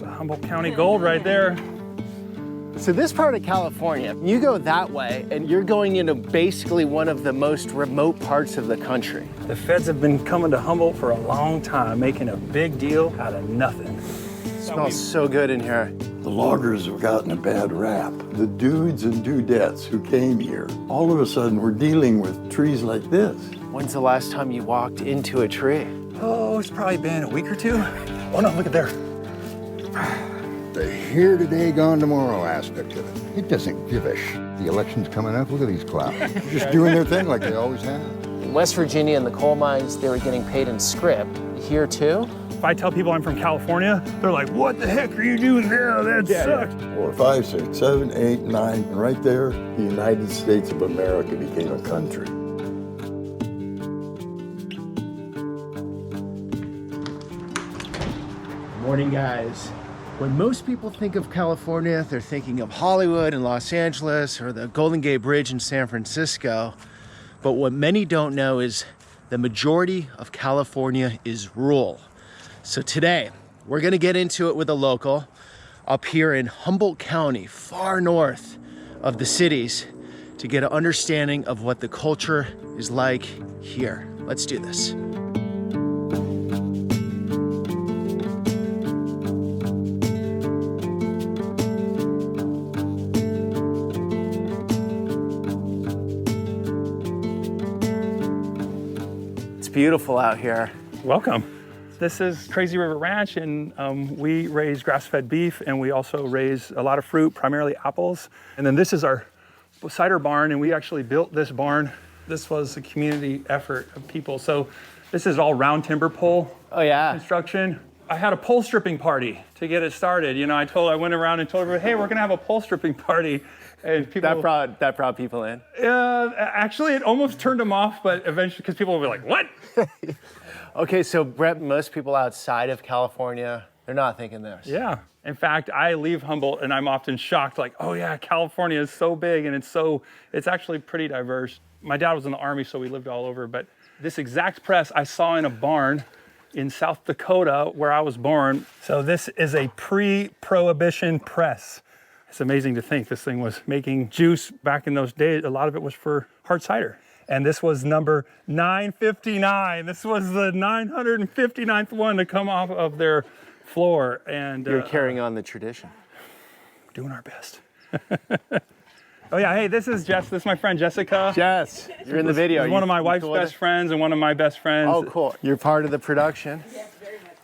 the Humboldt County gold right there. So this part of California, you go that way and you're going into basically one of the most remote parts of the country. The feds have been coming to Humboldt for a long time, making a big deal out of nothing. It smells so good in here. The loggers have gotten a bad rap. The dudes and dudettes who came here, all of a sudden we're dealing with trees like this. When's the last time you walked into a tree? Oh, it's probably been a week or two. Oh no, look at there. The here today, gone tomorrow aspect of it. It doesn't give a The election's coming up. Look at these clouds. They're just doing their thing like they always have. In West Virginia, in the coal mines, they were getting paid in scrip. Here too? If I tell people I'm from California, they're like, what the heck are you doing there? That sucks. 4, 5, 6, 7, 8, 9, and right there, the United States of America became a country. Morning, guys. When most people think of California, they're thinking of Hollywood and Los Angeles or the Golden Gate Bridge in San Francisco. But what many don't know is the majority of California is rural. So today, we're gonna get into it with a local up here in Humboldt County, far north of the cities, to get an understanding of what the culture is like here. Let's do this. It's beautiful out here. Welcome. This is Crazy River Ranch, and we raise grass-fed beef, and we also raise a lot of fruit, primarily apples. And then this is our cider barn, and we actually built this barn. This was a community effort of people. So this is all round timber pole construction. I had a pole stripping party to get it started. You know, I went around and told everybody, hey, we're gonna have a pole stripping party. And people, that brought people in? Actually, it almost turned them off, but eventually, because people would be like, what? Okay, so Brett, most people outside of California, they're not thinking this. Yeah. In fact, I leave Humboldt and I'm often shocked, like, oh yeah, California is so big and it's actually pretty diverse. My dad was in the Army, so we lived all over, but this exact press I saw in a barn in South Dakota where I was born. So this is a pre-prohibition press. It's amazing to think this thing was making juice back in those days. A lot of it was for hard cider. And this was number 959. This was the 959th one to come off of their floor. And you're carrying on the tradition. Doing our best. Oh yeah, hey, this is Jess. This is my friend Jessica. Jess, you're in the video. One of my wife's best friends and one of my best friends. Oh, cool. You're part of the production. Yes, very much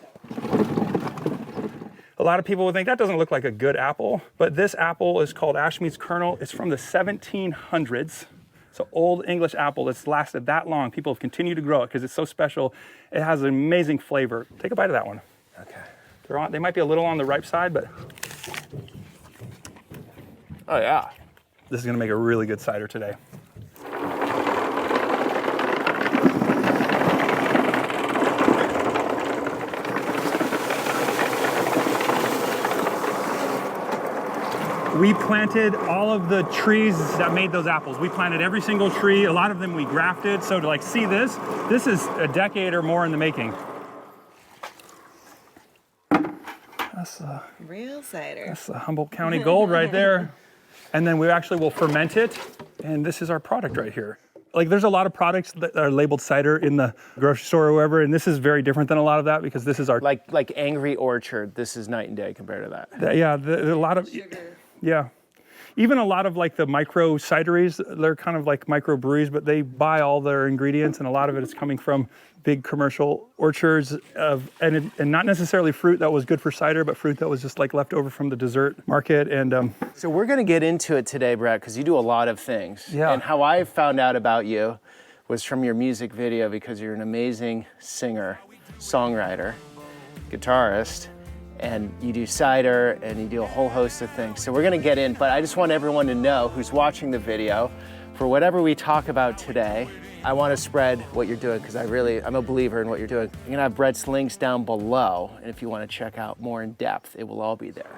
so. A lot of people would think that doesn't look like a good apple, but this apple is called Ashmead's Kernel. It's from the 1700s. It's an old English apple that's lasted that long. People have continued to grow it because it's so special. It has an amazing flavor. Take a bite of that one. Okay. They might be a little on the ripe side, but. Oh yeah. This is gonna make a really good cider today. We planted all of the trees that made those apples. We planted every single tree. A lot of them we grafted. So to see this is a decade or more in the making. That's real cider. That's the Humboldt County gold right there. And then we actually will ferment it. And this is our product right here. Like there's a lot of products that are labeled cider in the grocery store or wherever, and this is very different than a lot of that because this is our... Like Angry Orchard, this is night and day compared to that. Yeah, a lot of... Sugar. Yeah. Even a lot of like the micro cideries, they're kind of like micro breweries, but they buy all their ingredients and a lot of it is coming from big commercial orchards and not necessarily fruit that was good for cider, but fruit that was just like left over from the dessert market. And so we're gonna get into it today, Brett, because you do a lot of things. Yeah. And how I found out about you was from your music video because you're an amazing singer, songwriter, guitarist, and you do cider and you do a whole host of things. So we're gonna get in, but I just want everyone to know who's watching the video, for whatever we talk about today, I wanna spread what you're doing because I'm a believer in what you're doing. I'm gonna have Brett's links down below, and if you wanna check out more in depth, it will all be there.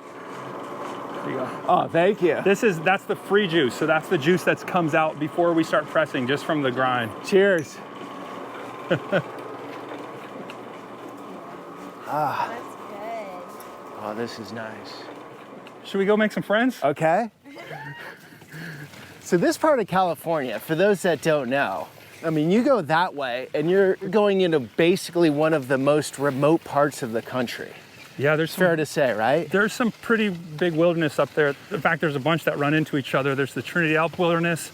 there you go. Oh, thank you. That's the free juice. So that's the juice that comes out before we start pressing, just from the grind. Cheers. That's good. Oh, this is nice. Should we go make some friends? Okay. So this part of California, for those that don't know, I mean, you go that way and you're going into basically one of the most remote parts of the country. Yeah, there's Fair to say, right? There's some pretty big wilderness up there. In fact, there's a bunch that run into each other. There's the Trinity Alp Wilderness.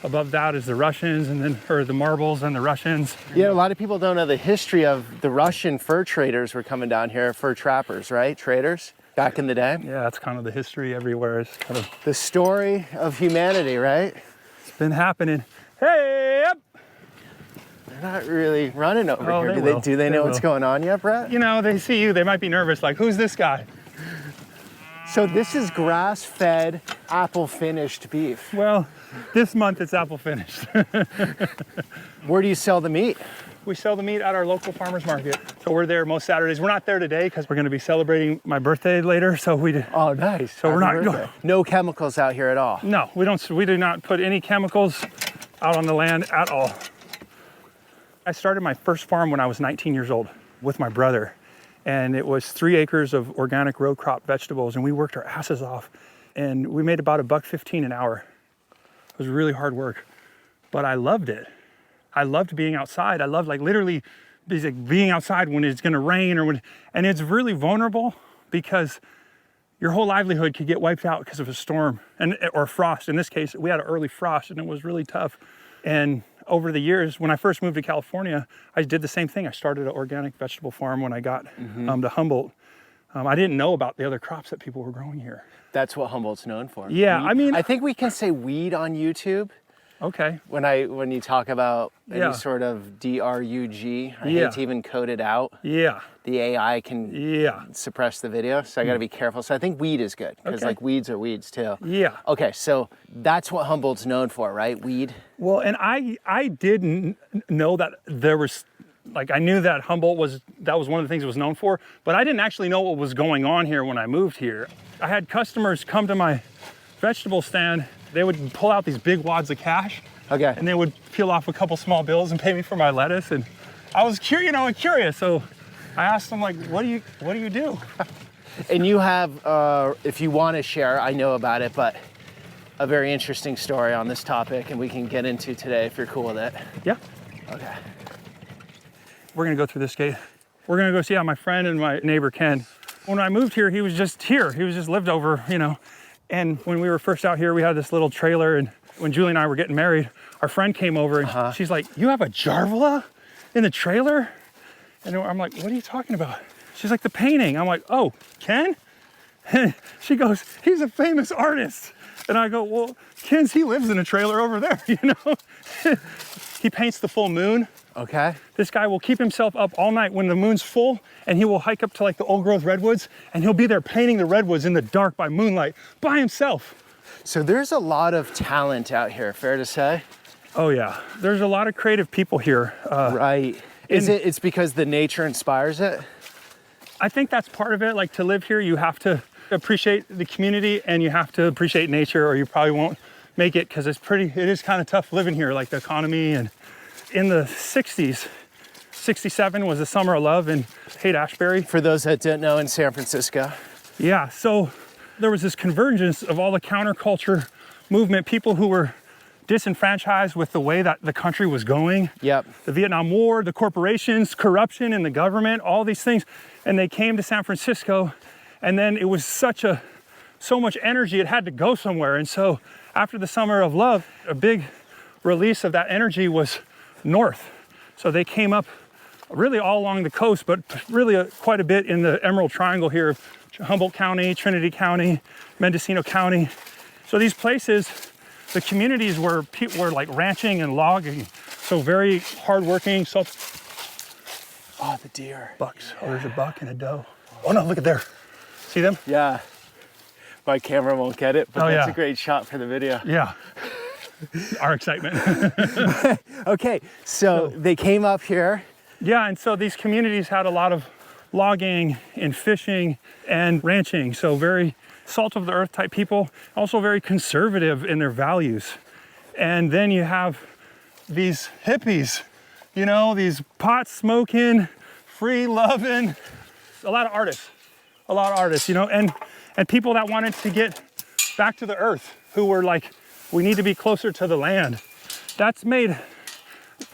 Above that is the Russians, and then, or the Marbles and the Russians. Yeah, a lot of people don't know the history of the Russian fur traders were coming down here, fur trappers, right? Traders back in the day. Yeah, that's kind of the history everywhere. It's kind of The story of humanity, right? it's been happening. Hey, up! They're not really running over Oh, here. they Do they, will. do they know They what's will. going on yet, Brett? You know, they see you, they might be nervous, like, who's this guy? So this is grass-fed, apple-finished beef. Well, this month it's apple finished. Where do you sell the meat? We sell the meat at our local farmer's market. So we're there most Saturdays. We're not there today because we're going to be celebrating my birthday later. So Oh, nice. So we're Happy not birthday. No chemicals out here at all. No, we do not put any chemicals out on the land at all. I started my first farm when I was 19 years old with my brother. And it was 3 acres of organic row crop vegetables. And we worked our asses off. And we made about $1.15 an hour. It was really hard work, but I loved it. I loved being outside. I loved, like, literally being outside when it's going to rain and it's really vulnerable because your whole livelihood could get wiped out because of a storm or frost. In this case, we had an early frost and it was really tough. And over the years, when I first moved to California, I did the same thing. I started an organic vegetable farm when I got to Humboldt. I didn't know about the other crops that people were growing here. That's what Humboldt's known for. Yeah, Weed. I mean- I think we can say weed on YouTube Okay. when you talk about Yeah. any sort of DRUG. I Yeah. hate to even code it out. Yeah. The AI can Yeah. suppress the video, so I got to be careful. So I think weed is good because Okay. like weeds are weeds too. Yeah. Okay, so that's what Humboldt's known for, right? Weed. Well, and I didn't know that there was, like, I knew that Humboldt was one of the things it was known for, but I didn't actually know what was going on here when I moved here. I had customers come to my vegetable stand. They would pull out these big wads of cash. Okay. And they would peel off a couple small bills and pay me for my lettuce. And I was curious. So I asked them, like, what do you do? And you have, if you want to share, I know about it, but a very interesting story on this topic, and we can get into today if you're cool with it. Yeah. Okay. We're gonna go through this gate. We're gonna go see how my friend and my neighbor Ken. When I moved here, he was just here. He was just lived over, you know. And when we were first out here, we had this little trailer. And when Julie and I were getting married, our friend came over and she's like, "You have a Jarvala in the trailer?" And I'm like, "What are you talking about?" She's like, "The painting." I'm like, "Oh, Ken?" And she goes, "He's a famous artist." And I go, "Well, he lives in a trailer over there, you know." He paints the full moon. Okay. This guy will keep himself up all night when the moon's full, and he will hike up to like the old growth redwoods, and he'll be there painting the redwoods in the dark by moonlight by himself. So there's a lot of talent out here, fair to say? Oh yeah, there's a lot of creative people here. Right. It's because the nature inspires it? I think that's part of it. Like, to live here, you have to appreciate the community and you have to appreciate nature, or you probably won't make it, because it is kind of tough living here, like the economy. And in the 60s, 67 was the summer of love in Haight-Ashbury. For those that don't know, in San Francisco. Yeah, so there was this convergence of all the counterculture movement, people who were disenfranchised with the way that the country was going. Yep. The Vietnam War, the corporations, corruption in the government, all these things. And they came to San Francisco, and then it was so much energy, it had to go somewhere. And so after the summer of love, a big release of that energy was north. So they came up really all along the coast, but really quite a bit in the Emerald Triangle here, Humboldt County, Trinity County, Mendocino County. So these places, the communities where people were like ranching and logging, so very hardworking. So, Oh, the deer. bucks. Oh, there's a buck and a doe. Oh no, look at there. See them? Yeah. My camera won't get it, but Oh, that's yeah. a great shot for the video. Yeah. Our excitement. Okay, so they came up here. Yeah, and so these communities had a lot of logging and fishing and ranching. So very salt of the earth type people, also very conservative in their values. And then you have these hippies, you know, these pot smoking, free loving, a lot of artists. a lot of artists, you know, and people that wanted to get back to the earth, who were like, we need to be closer to the land. That's made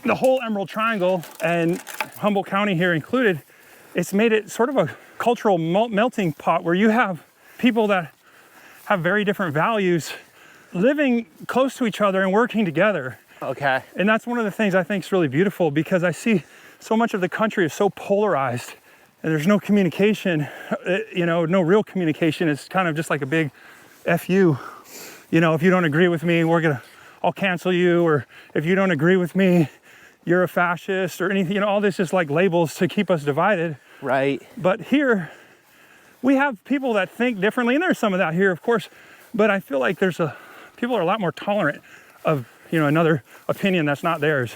the whole Emerald Triangle, and Humboldt County here included, it's made it sort of a cultural melting pot where you have people that have very different values living close to each other and working together. Okay. And that's one of the things I think is really beautiful, because I see so much of the country is so polarized and there's no communication, you know, no real communication. It's kind of just like a big F you. You know, if you don't agree with me, I'll cancel you. Or if you don't agree with me, you're a fascist or anything, you know, all this is like labels to keep us divided. Right. But here we have people that think differently, and there's some of that here, of course, but I feel like people are a lot more tolerant of, you know, another opinion that's not theirs.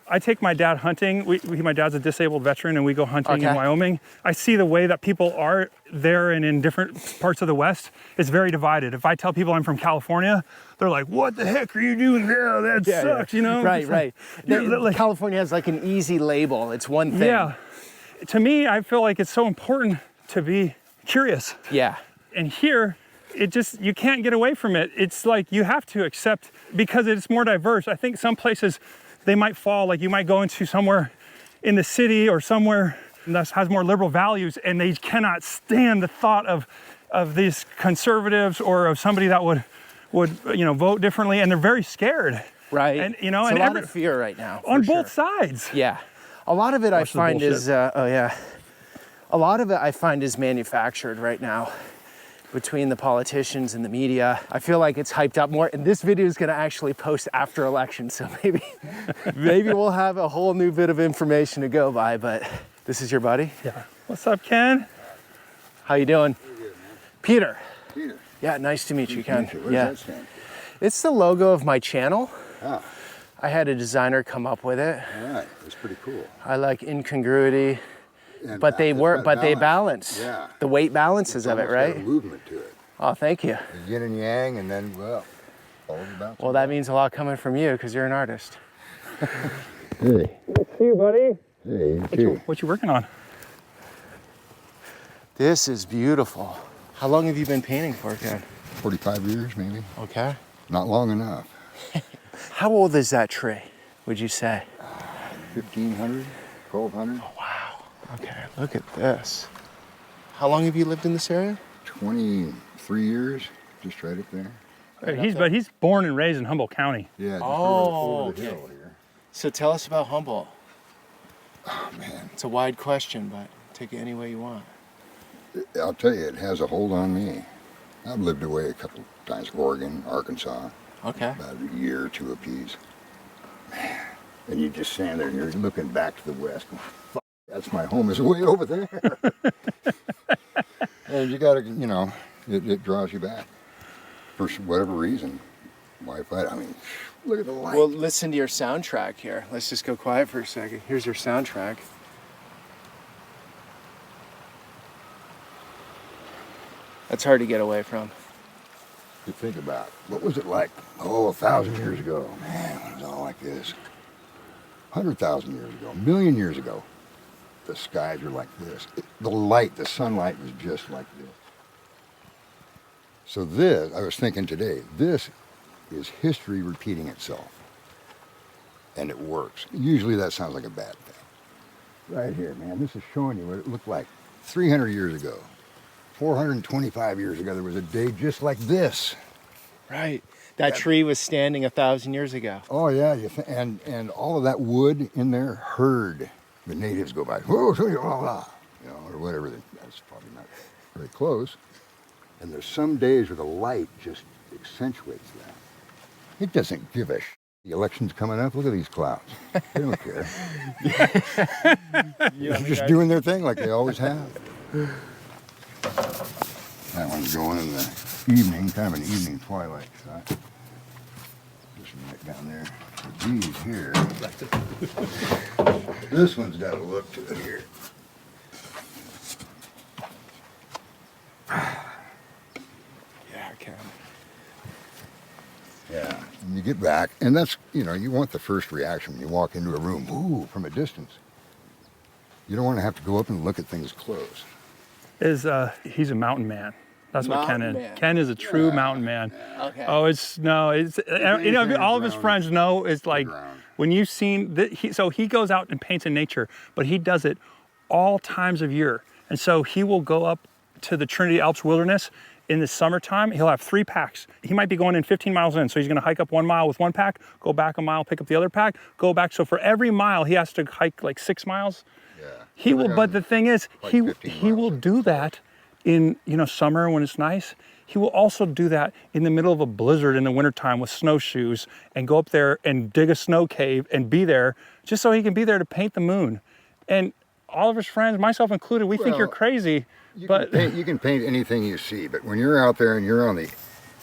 I take my dad hunting. My dad's a disabled veteran, and we go hunting in Wyoming. I see the way that people are there and in different parts of the West. It's very divided. If I tell people I'm from California, they're like, what the heck are you doing there? That sucks, you know? Right. Like, California has like an easy label. It's one thing. yeah. To me, I feel like it's so important to be curious. Yeah. And here, you can't get away from it. It's like you have to accept, because it's more diverse. I think some places they might fall, like you might go into somewhere in the city or somewhere that has more liberal values, and they cannot stand the thought of these conservatives or of somebody that would you know, vote differently, and they're very scared. Right. And you know, it's and a lot of fear right now. on both sides. Yeah. A lot of it I find is a lot of it I find is manufactured right now between the politicians and the media. I feel like it's hyped up more, and this video is going to actually post after election, so maybe we'll have a whole new bit of information to go by. But this is your buddy? Yeah. What's up, Ken? How you doing? Good, man. Peter. Peter. Yeah, nice to meet you, Ken. What Yeah. does that stand? It's the logo of my channel. Ah, I had a designer come up with it. all right. That's pretty cool. I like incongruity, And but they work, but they balance. balance. Yeah. The weight balances of it, Almost got a right? movement to it. Oh, thank you. The yin and yang, and then, well, all about. Well, that means a lot coming from you because you're an artist. Hey. See you, buddy. Hey, What you working on? This is beautiful. How long have you been painting for, Ken? 45 years, maybe. Okay. Not long enough. How old is that tree, would you say? 1,500, 1,200. Wow. Okay, look at this. How long have you lived in this area? 23 years, just right up there. He's born and raised in Humboldt County. Yeah, just over the hill here. So tell us about Humboldt. Oh, man. It's a wide question, but take it any way you want. I'll tell you, it has a hold on me. I've lived away a couple times, Oregon, Arkansas, Okay. about a year or two apiece. Man, and you just stand there and you're looking back to the west. Going, fuck, that's my home, is way over there. And you gotta, you know, it draws you back for whatever reason. Why fight? I mean, look at the light. Well, listen to your soundtrack here. Let's just go quiet for a second. Here's your soundtrack. That's hard to get away from. To think about, what was it like, 1,000 years ago? Man, when it was all like this. 100,000 years ago, 1,000,000 years ago, the skies were like this. The light, the sunlight was just like this. So this, I was thinking today, this is history repeating itself. And it works. Usually that sounds like a bad thing. Right here, man, this is showing you what it looked like 300 years ago. 425 years ago, there was a day just like this. Right. That tree was standing 1,000 years ago. Oh yeah, and all of that wood in there heard the natives go by, whoa, blah, blah, you know, or whatever. That's probably not very close. And there's some days where the light just accentuates that. It doesn't give a The election's coming up. Look at these clouds. They don't care. They're just doing their thing like they always have. That one's going in the evening, kind of an evening twilight shot. Just right down there. But these here, this one's got a look to it here. Yeah, I can. Yeah, and you get back, and that's, you know, you want the first reaction when you walk into a room, ooh, from a distance. You don't want to have to go up and look at things close. is he's a mountain man. That's what Ken Mountain is. man. Ken is a true mountain man. Okay. Oh, it's you know, all of his friends know it's like when you've seen so he goes out and paints in nature, but he does it all times of year. And so he will go up to the Trinity Alps Wilderness in the summertime. He'll have 3 packs. He might be going in 15 miles in. So he's gonna hike up 1 mile with 1 pack, go back a mile, pick up the other pack, go back. So for every mile, he has to hike like 6 miles. Yeah. He will, but the thing is, Like he 15 will miles. do that in, you know, summer when it's nice. He will also do that in the middle of a blizzard in the wintertime with snowshoes and go up there and dig a snow cave and be there just so he can be there to paint the moon. And all of his friends, myself included, we think you're Well, crazy, but You can paint anything you see, but when you're out there and you're on the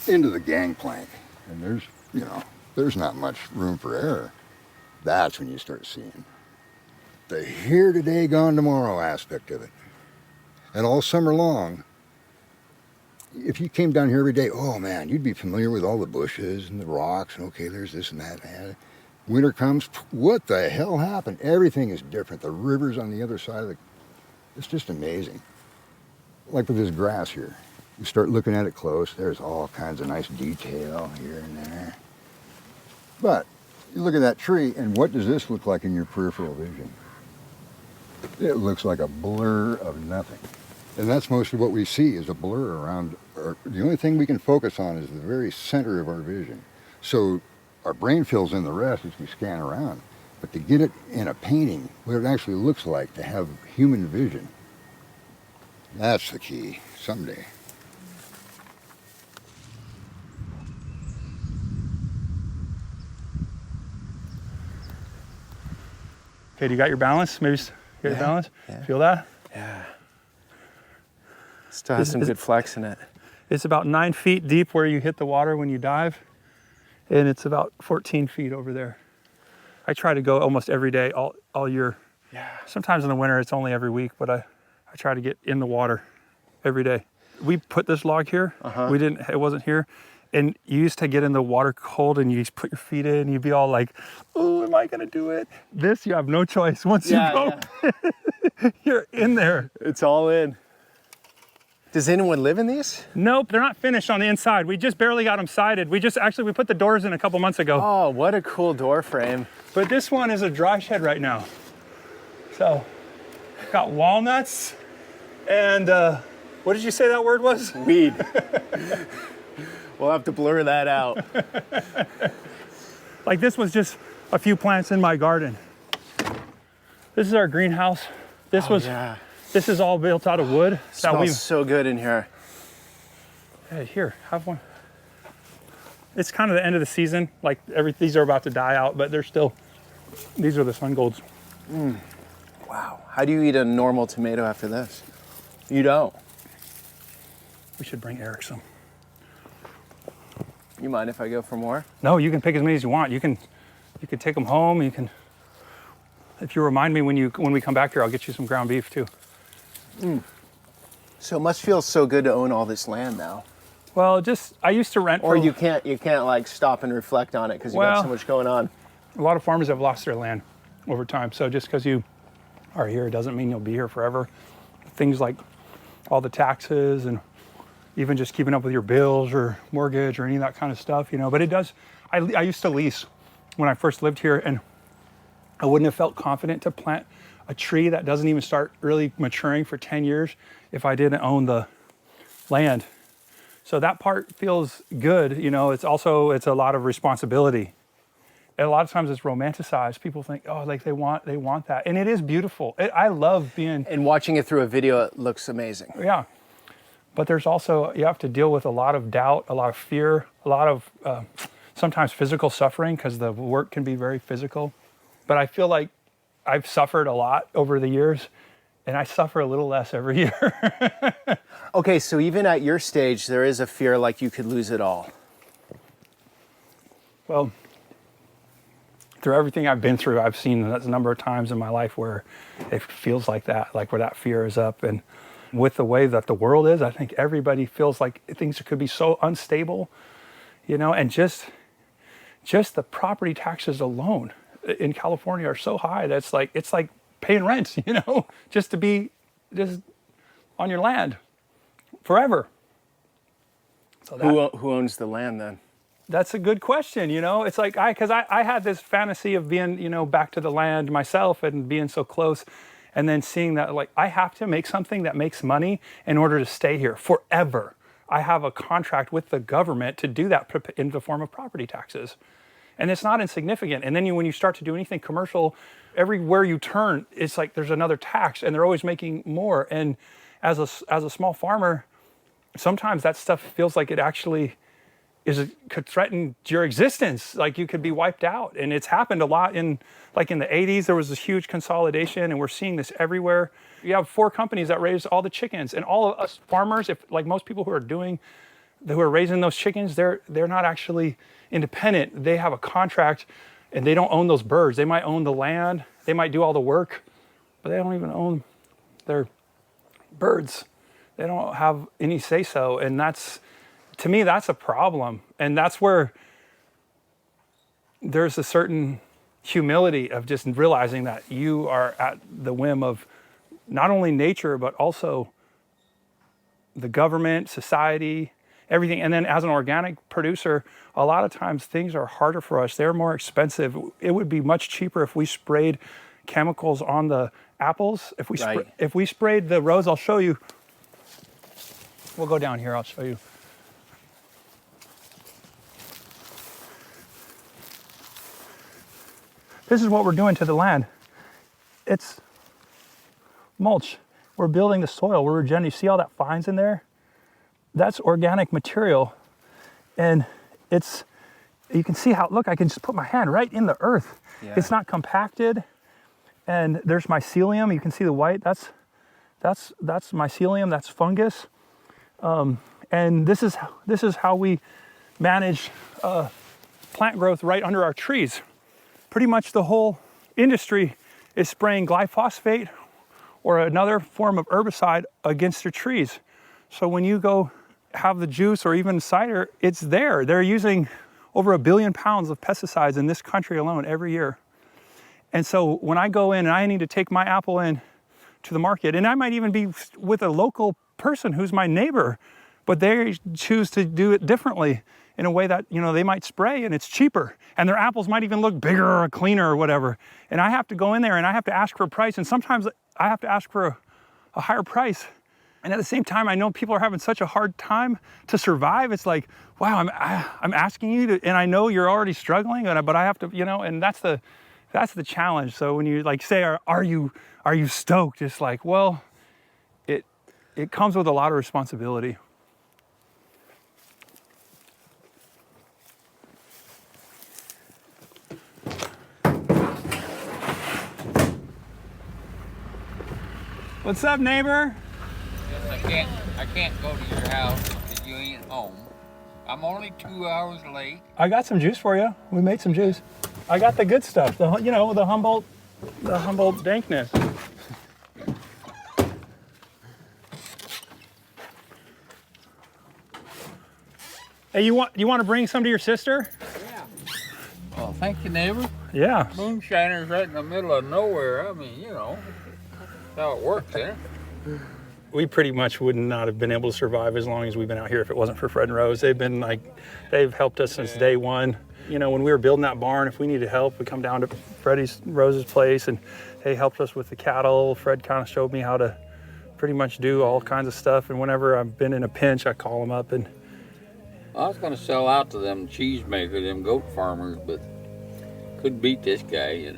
end of the gangplank, and there's, you know, there's not much room for error, that's when you start seeing the here today, gone tomorrow aspect of it. And all summer long, if you came down here every day, oh man, you'd be familiar with all the bushes and the rocks, and okay, there's this and that. And winter comes, what the hell happened? Everything is different. The river's on the other side of the, it's just amazing. Like with this grass here, you start looking at it close, there's all kinds of nice detail here and there. But you look at that tree, and what does this look like in your peripheral vision? It looks like a blur of nothing. And that's most of what we see is a blur around, the only thing we can focus on is the very center of our vision. So our brain fills in the rest as we scan around. But to get it in a painting, what it actually looks like, to have human vision, that's the key someday. okay, do you got your balance? Maybe you got your balance? Yeah. Feel that? Yeah. Still has some good flex in it. It's about 9 feet deep where you hit the water when you dive, and it's about 14 feet over there. I try to go almost every day, all year. Yeah. Sometimes in the winter it's only every week, but I try to get in the water every day. We put this log here. It wasn't here. And you used to get in the water cold and you just put your feet in and you'd be all like, oh, am I gonna do it? This, you have no choice. Once you go, you're in there. It's all in. Does anyone live in these? Nope, they're not finished on the inside. We just barely got them sided. We put the doors in a couple months ago. Oh, what a cool door frame. But this one is a dry shed right now. So, got walnuts and what did you say that word was? Weed. We'll have to blur that out. Like this was just a few plants in my garden. This is our greenhouse. This is all built out of wood. Smells so good in here. Hey, here, have one. It's kind of the end of the season. Like these are about to die out, but they're still, these are the sun golds. Wow. How do you eat a normal tomato after this? You don't. We should bring Eric some. You mind if I go for more? No, you can pick as many as you want. You can take them home. You can, if you remind me when we come back here, I'll get you some ground beef too. So it must feel so good to own all this land now. Well, I used to rent. Or you can't like stop and reflect on it because you got so much going on. A lot of farmers have lost their land over time. So just because you are here doesn't mean you'll be here forever. Things like all the taxes and even just keeping up with your bills or mortgage or any of that kind of stuff, you know. But it does. I used to lease when I first lived here, and I wouldn't have felt confident to plant a tree that doesn't even start really maturing for 10 years if I didn't own the land. So that part feels good, you know. It's a lot of responsibility. And a lot of times it's romanticized. People think, oh, like they want that. And it is beautiful. I love being... And watching it through a video, it looks amazing. Yeah. But there's also, you have to deal with a lot of doubt, a lot of fear, a lot of sometimes physical suffering because the work can be very physical. But I feel like I've suffered a lot over the years and I suffer a little less every year. Okay, so even at your stage, there is a fear like you could lose it all. Well, through everything I've been through, I've seen a number of times in my life where it feels like that, like where that fear is up. And with the way that the world is, I think everybody feels like things could be so unstable, you know, and just the property taxes alone in California are so high that it's like paying rent, you know, just on your land forever. So Who owns the land then? that's a good question. It's like because I had this fantasy of being, back to the land myself and being so close, and then seeing that like I have to make something that makes money in order to stay here forever. I have a contract with the government to do that in the form of property taxes. And it's not insignificant. And then when you start to do anything commercial, everywhere you turn, it's like there's another tax, and they're always making more. And as a small farmer, sometimes that stuff feels like it actually could threaten your existence. Like you could be wiped out. And it's happened a lot in the 80s, there was this huge consolidation, and we're seeing this everywhere. You have 4 companies that raise all the chickens, and all of us farmers, if like most people who are raising those chickens, they're not actually independent. They have a contract, and they don't own those birds. They might own the land, they might do all the work, but they don't even own their birds. They don't have any say-so, and to me, that's a problem. And that's where there's a certain humility of just realizing that you are at the whim of not only nature, but also the government, society, everything. And then as an organic producer, a lot of times things are harder for us. They're more expensive. It would be much cheaper if we sprayed chemicals on the apples. If we sprayed the rose, I'll show you. We'll go down here, I'll show you. This is what we're doing to the land. It's mulch. We're building the soil. We're regenerating. You see all that fines in there? That's organic material. And you can see how, look, I can just put my hand right in the earth. Yeah. It's not compacted. And there's mycelium. You can see the white. That's mycelium. That's fungus. And this is how we manage plant growth right under our trees. Pretty much the whole industry is spraying glyphosate or another form of herbicide against your trees. So when you go have the juice or even cider, it's there. They're using over 1 billion pounds of pesticides in this country alone every year. And so when I go in and I need to take my apple in to the market, and I might even be with a local person who's my neighbor, but they choose to do it differently in a way that, they might spray and it's cheaper, and their apples might even look bigger or cleaner or whatever. And I have to go in there and I have to ask for a price, and sometimes I have to ask for a higher price. And at the same time, I know people are having such a hard time to survive. It's like, wow, I'm asking you to, and I know you're already struggling, but I have to, and that's the challenge. So when you say, are you stoked? It's like, well, it comes with a lot of responsibility. What's up, neighbor? Yes, I can't go to your house if you ain't home. I'm only 2 hours late. I got some juice for you. We made some juice. I got the good stuff. The Humboldt dankness. Hey, you want to bring some to your sister? Yeah. Well, thank you, neighbor. Yeah. Moonshiner's right in the middle of nowhere. I mean, that's how it works, eh? We pretty much would not have been able to survive as long as we've been out here if it wasn't for Fred and Rose. They've helped us since day one. When we were building that barn, if we needed help, we come down to Rose's place, and they helped us with the cattle. Fred kind of showed me how to pretty much do all kinds of stuff. And whenever I've been in a pinch, I call them up. And I was going to sell out to them cheesemakers, them goat farmers, but couldn't beat this guy,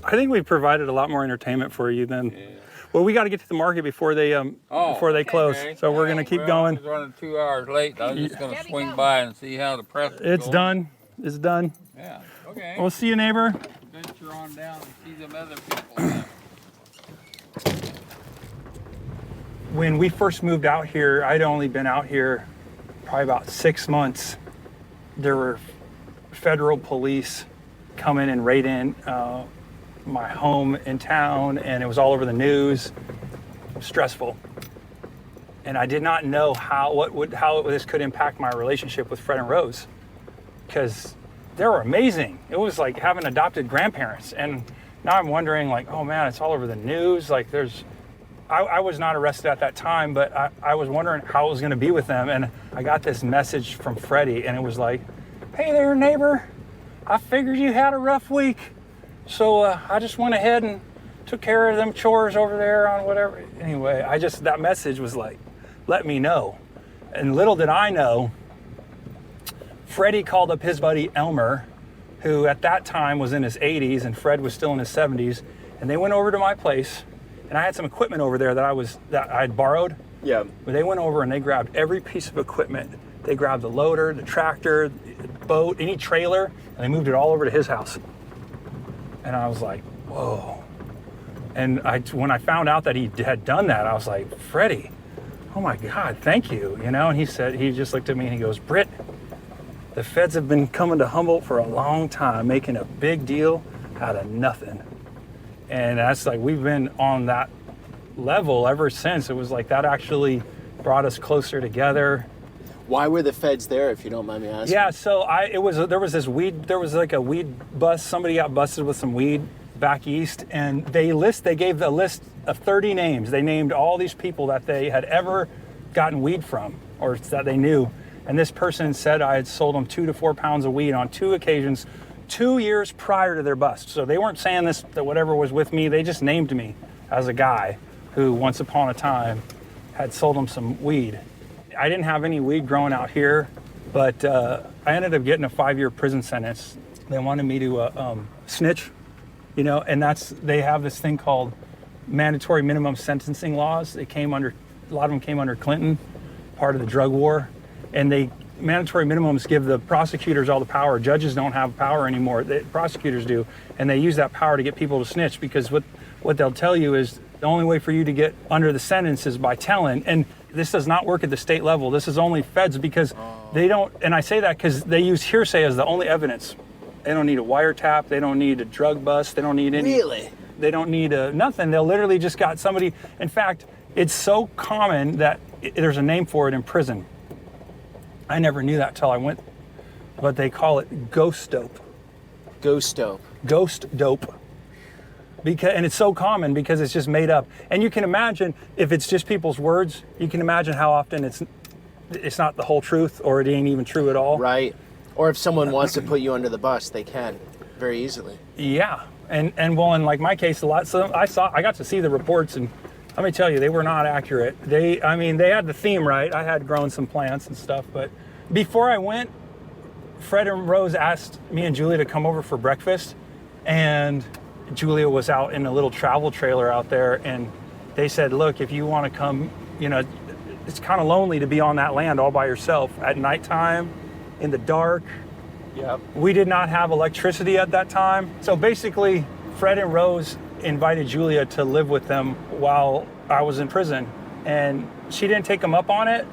I think we've provided a lot more entertainment for you than. Yeah. Well, we got to get to the market before they close. Okay. So we're going to keep going. I was running 2 hours late. I was just going to swing by and see how the press is It's going. done. It's done. Yeah. Okay. We'll see you, neighbor. Venture on down and see them other people. When we first moved out here, I'd only been out here probably about 6 months. There were federal police come in and raid in my home in town, and it was all over the news. Stressful. And I did not know how this could impact my relationship with Fred and Rose, because they were amazing. It was like having adopted grandparents. And now I'm wondering, oh man, it's all over the news. I was not arrested at that time, but I was wondering how it was going to be with them. And I got this message from Freddie, and it was like, hey there, neighbor. I figured you had a rough week. So I just went ahead and took care of them chores over there on whatever. Anyway, that message was like, let me know. And little did I know, Freddie called up his buddy Elmer, who at that time was in his 80s and Fred was still in his 70s. And they went over to my place, and I had some equipment over there that I had borrowed. Yeah. But they went over and they grabbed every piece of equipment. They grabbed the loader, the tractor, the boat, any trailer, and they moved it all over to his house. And I was like, whoa. And when I found out that he had done that, I was like, Freddie, oh my God, thank you. And he just looked at me and he goes, Britt, the feds have been coming to Humboldt for a long time, making a big deal out of nothing. And that's like, we've been on that level ever since. It was like that actually brought us closer together. Why were the feds there, if you don't mind me asking? Yeah, so there was like a weed bust. Somebody got busted with some weed back east, and they gave a list of 30 names. They named all these people that they had ever gotten weed from, or that they knew. And this person said I had sold them 2 to 4 pounds of weed on 2 occasions, 2 years prior to their bust. So they weren't saying that whatever was with me, they just named me as a guy who once upon a time had sold them some weed. I didn't have any weed growing out here, but I ended up getting a 5-year prison sentence. They wanted me to snitch, and they have this thing called mandatory minimum sentencing laws. A lot of them came under Clinton, part of the drug war, and mandatory minimums give the prosecutors all the power. Judges don't have power anymore. The prosecutors do, and they use that power to get people to snitch, because what they'll tell you is the only way for you to get under the sentence is by telling. And this does not work at the state level. This is only feds, because they don't, and I say that because they use hearsay as the only evidence. They don't need a wiretap. They don't need a drug bust. They don't need any. Really? They don't need nothing. They'll literally just got somebody. In fact, it's so common that there's a name for it in prison. I never knew that till I went, but they call it ghost dope. Ghost dope. Ghost dope. And it's so common because it's just made up. And you can imagine, if it's just people's words, you can imagine how often it's not the whole truth, or it ain't even true at all. Right. Or if someone wants to put you under the bus, they can very easily. Yeah. And well, in like my case, I got to see the reports, and let me tell you, they were not accurate. They had the theme right. I had grown some plants and stuff, but before I went, Fred and Rose asked me and Julia to come over for breakfast, and Julia was out in a little travel trailer out there, and they said, look, if you want to come, it's kind of lonely to be on that land all by yourself at nighttime, in the dark. Yep. We did not have electricity at that time. So basically, Fred and Rose invited Julia to live with them while I was in prison. And she didn't take them up on it,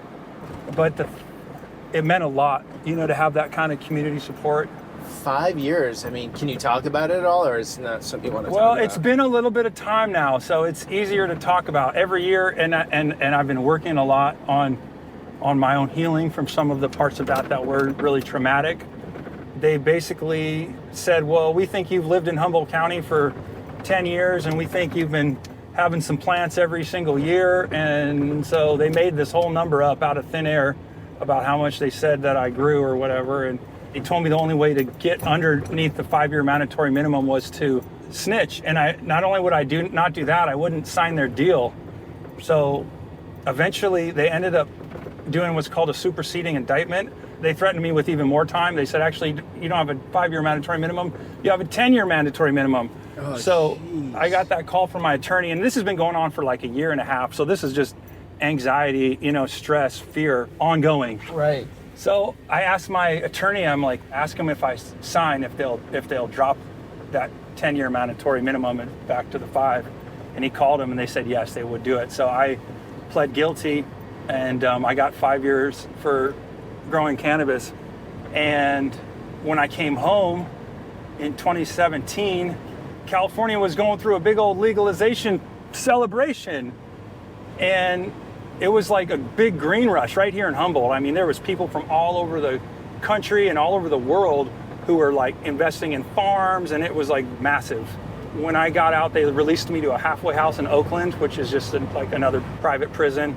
but it meant a lot, to have that kind of community support. 5 years. I mean, can you talk about it at all, or is it not something you want to talk about? Well, it's been a little bit of time now, so it's easier to talk about every year. And I've been working a lot on my own healing from some of the parts of that were really traumatic. They basically said, well, we think you've lived in Humboldt County for 10 years, and we think you've been having some plants every single year. And so they made this whole number up out of thin air about how much they said that I grew or whatever. And he told me the only way to get underneath the 5-year mandatory minimum was to snitch. And not only would I not do that, I wouldn't sign their deal. So eventually they ended up doing what's called a superseding indictment. They threatened me with even more time. They said, actually, you don't have a 5-year mandatory minimum. You have a 10-year mandatory minimum. Oh, so geez. I got that call from my attorney, and this has been going on for like a year and a half. So this is just anxiety, stress, fear, ongoing. Right. So I asked my attorney, I'm like, ask them if I sign, if they'll drop that 10-year mandatory minimum and back to the 5. And he called them, and they said yes, they would do it. So I pled guilty, and I got 5 years for growing cannabis. And when I came home in 2017, California was going through a big old legalization celebration. And it was like a big green rush right here in Humboldt. I mean, there was people from all over the country and all over the world who were like investing in farms, and it was like massive. When I got out, they released me to a halfway house in Oakland, which is just like another private prison,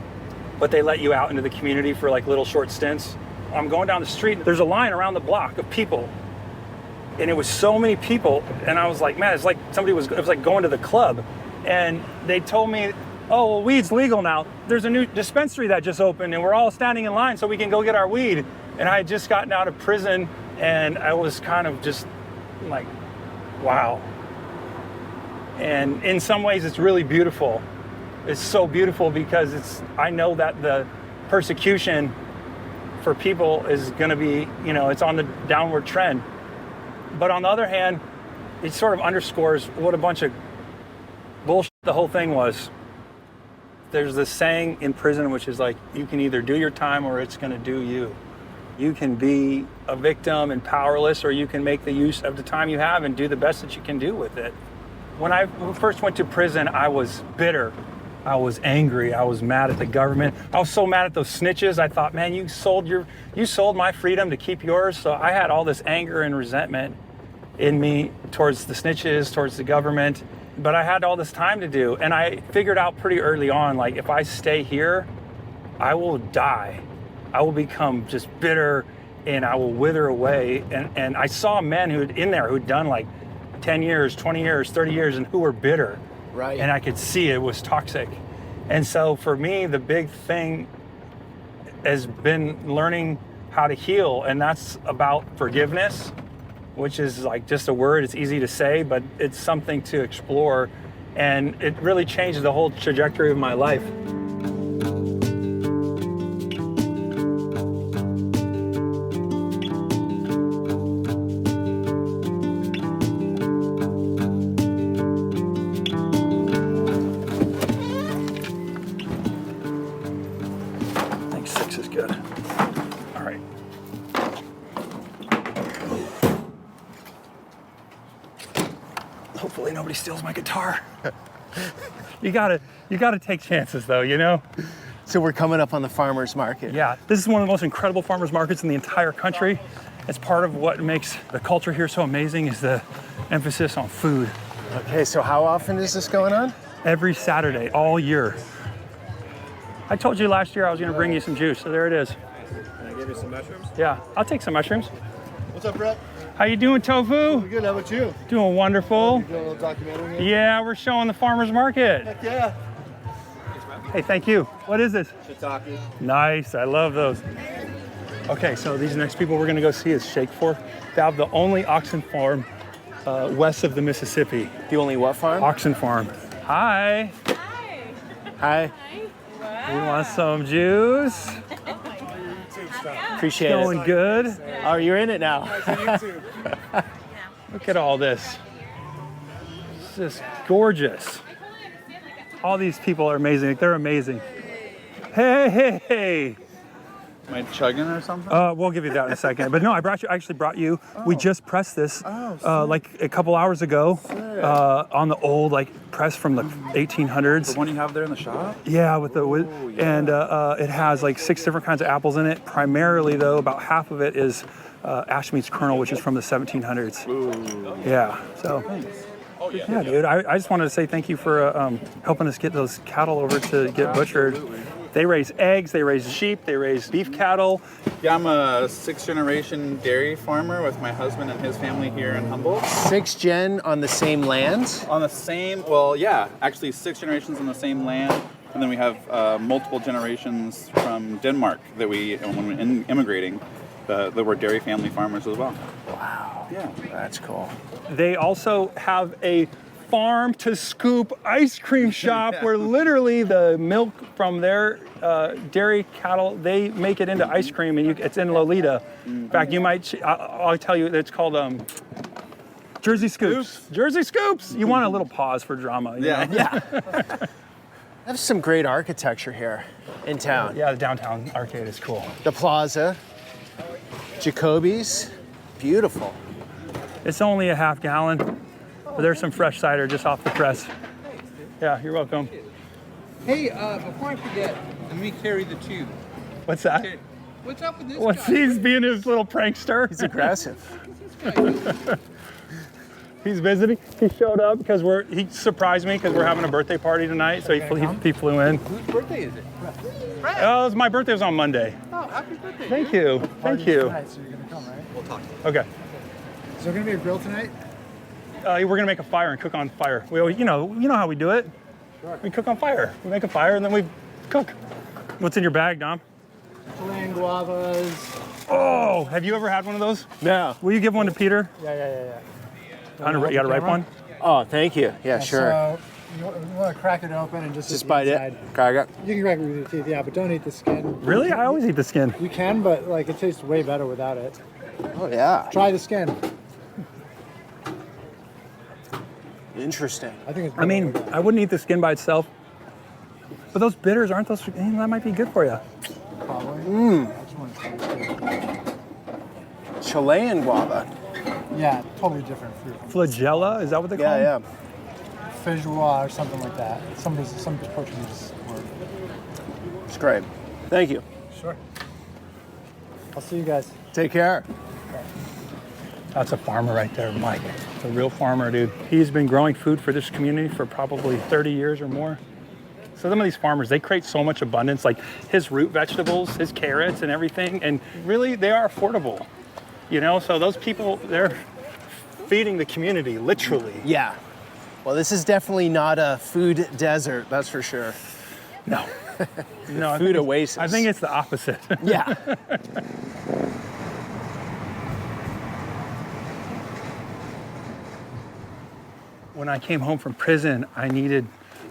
but they let you out into the community for like little short stints. I'm going down the street, there's a line around the block of people, and it was so many people, and I was like, man, it's like it was like going to the club. And they told me, oh, well, weed's legal now. There's a new dispensary that just opened, and we're all standing in line so we can go get our weed. And I had just gotten out of prison, and I was kind of just like, wow. And in some ways, it's really beautiful. It's so beautiful because I know that the persecution for people is going to be, it's on the downward trend. But on the other hand, it sort of underscores what a bunch of bullshit the whole thing was. There's this saying in prison, which is like, you can either do your time or it's going to do you. You can be a victim and powerless, or you can make the use of the time you have and do the best that you can do with it. When I first went to prison, I was bitter. I was angry. I was mad at the government. I was so mad at those snitches. I thought, man, you sold my freedom to keep yours. So I had all this anger and resentment in me towards the snitches, towards the government. But I had all this time to do. And I figured out pretty early on, like, if I stay here, I will die. I will become just bitter and I will wither away. And I saw men who'd done like 10 years, 20 years, 30 years, and who were bitter. Right. And I could see it was toxic. And so for me, the big thing has been learning how to heal. And that's about forgiveness, which is like just a word. It's easy to say, but it's something to explore. And it really changed the whole trajectory of my life. Hopefully nobody steals my guitar. You gotta take chances though, So we're coming up on the farmer's market. Yeah, this is one of the most incredible farmers markets in the entire country. It's part of what makes the culture here so amazing is the emphasis on food. Okay, so how often is this going on? Every Saturday, all year. I told you last year I was gonna bring you some juice, so there it is. Can I give you some mushrooms? Yeah, I'll take some mushrooms. What's up, Brett? How you doing, Tofu? Good, how about you? Doing wonderful. You doing a little documentary here? Yeah, we're showing the farmer's market. Heck yeah. Hey, thank you. What is this? Shiitake. Nice, I love those. Okay, so these next people we're gonna go see is Shake Fork. They have the only oxen farm west of the Mississippi. The only what farm? Oxen farm. Hi. Hi. You want some juice? Appreciate Going it. good? Oh, you're in it now. Look at all this. It's just gorgeous. All these people are amazing. They're amazing. Hey. Am I chugging or something? We'll give you that in a second. But no, I actually brought you. We just pressed this like a couple hours ago on the old press from the 1800s. The one you have there in the shop? Yeah, and it has like 6 different kinds of apples in it. Primarily though, about half of it is Ashmead's kernel, which is from the 1700s. Ooh. Yeah, so. Yeah, dude, I just wanted to say thank you for helping us get those cattle over to get butchered. They raise eggs, they raise sheep, they raise beef cattle. Yeah, I'm a 6th generation dairy farmer with my husband and his family here in Humboldt. 6th gen on the same land? On the same, well, yeah, actually 6 generations on the same land. And then we have multiple generations from Denmark that when we're immigrating, that were dairy family farmers as well. Wow. Yeah. That's cool. They also have a farm to scoop ice cream shop where literally the milk from their dairy cattle, they make it into ice cream, and it's in Lolita. In fact, I'll tell you, it's called Jersey Scoops. Jersey Scoops. You want a little pause for drama. You know? Yeah. There's some great architecture here in town. Yeah, the downtown arcade is cool. The plaza, Jacoby's, beautiful. It's only a half gallon, but there's some fresh cider just off the press. Yeah, you're welcome. Hey, before I forget, let me carry the tube. What's that? Okay. What's up with this What's guy? he's being his little prankster? He's aggressive. He's visiting. He showed up because he surprised me because we're having a birthday party tonight. So he flew in. Whose birthday is it? Oh, my birthday was on Monday. Oh, happy birthday. Thank you. Thank you. Tonight, so you're gonna come, right? We'll talk. Okay. Is there gonna be a grill tonight? We're gonna make a fire and cook on fire. You know how we do it. Sure. We cook on fire. We make a fire and then we cook. What's in your bag, Dom? Chilean guavas. Oh, have you ever had one of those? No. Will you give one to Peter? Yeah. You got a ripe one? Oh, thank you. Yeah, sure. So you want to crack it open and just eat bite the it. inside. Crack it. You can crack it with your teeth, yeah, but don't eat the skin. Really? I always eat the skin. You can, but like it tastes way better without it. Oh, yeah. Try the skin. Interesting. I think it's. I mean, I wouldn't eat the skin by itself. But those bitters, aren't those, that might be good for you. probably. I just want to try it too. Chilean guava. Yeah, totally different fruit. Flagella, is that what they call them? Yeah. Feijoa or something like that. Some Portuguese word. It's great. Thank you. Sure. I'll see you guys. Take care. That's a farmer right there, Mike. It's a real farmer, dude. He's been growing food for this community for probably 30 years or more. So some of these farmers, they create so much abundance, like his root vegetables, his carrots and everything, and really they are affordable. You know, so those people, they're feeding the community, literally. Yeah. Well, this is definitely not a food desert, that's for sure. No. No, Food oasis. I think it's the opposite. Yeah. When I came home from prison, I needed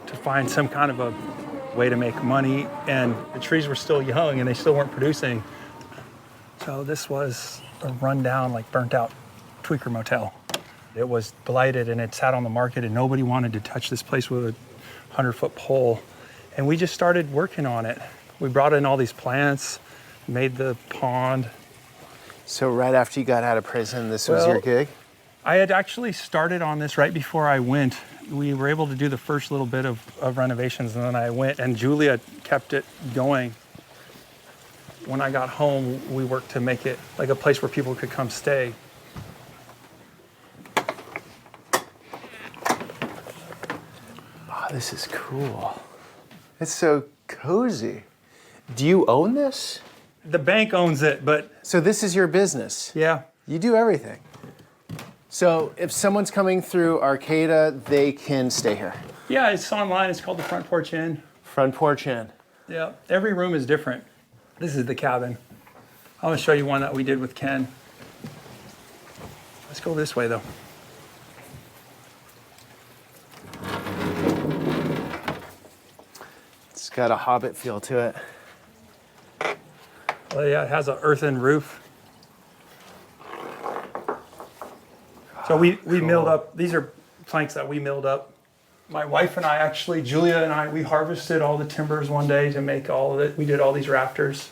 to find some kind of a way to make money, and the trees were still young and they still weren't producing. So this was a rundown, like burnt out tweaker motel. It was blighted and it sat on the market and nobody wanted to touch this place with a 100-foot pole. And we just started working on it. We brought in all these plants, made the pond. So right after you got out of prison, this was your gig? I had actually started on this right before I went. We were able to do the first little bit of renovations, and then I went, and Julia kept it going. When I got home, we worked to make it like a place where people could come stay. Oh, this is cool. It's so cozy. Do you own this? The bank owns it, but So this is your business? yeah. You do everything. So if someone's coming through Arcata, they can stay here. Yeah, it's online. It's called the Front Porch Inn. Front porch inn. Yeah, every room is different. This is the cabin. I want to show you one that we did with Ken. Let's go this way, though. It's got a Hobbit feel to it. Well, yeah, it has an earthen roof. So we milled up, these are planks that we milled up. My wife and I actually, Julia and I, we harvested all the timbers one day to make all of it. We did all these rafters.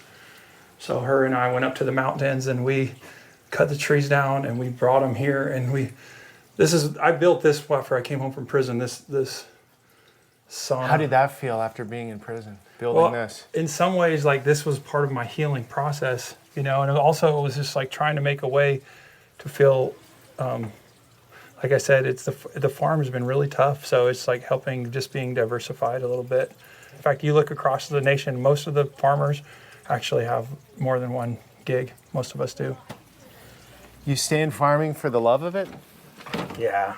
So her and I went up to the mountains and we cut the trees down and we brought them here. And I built this after I came home from prison, this sauna. How did that feel after being in prison, building this? In some ways, like this was part of my healing process, you know, and also it was just like trying to make a way to feel, like I said, the farm has been really tough, so it's like helping just being diversified a little bit. In fact, you look across the nation, most of the farmers actually have more than one gig. Most of us do. You stay in farming for the love of it? Yeah,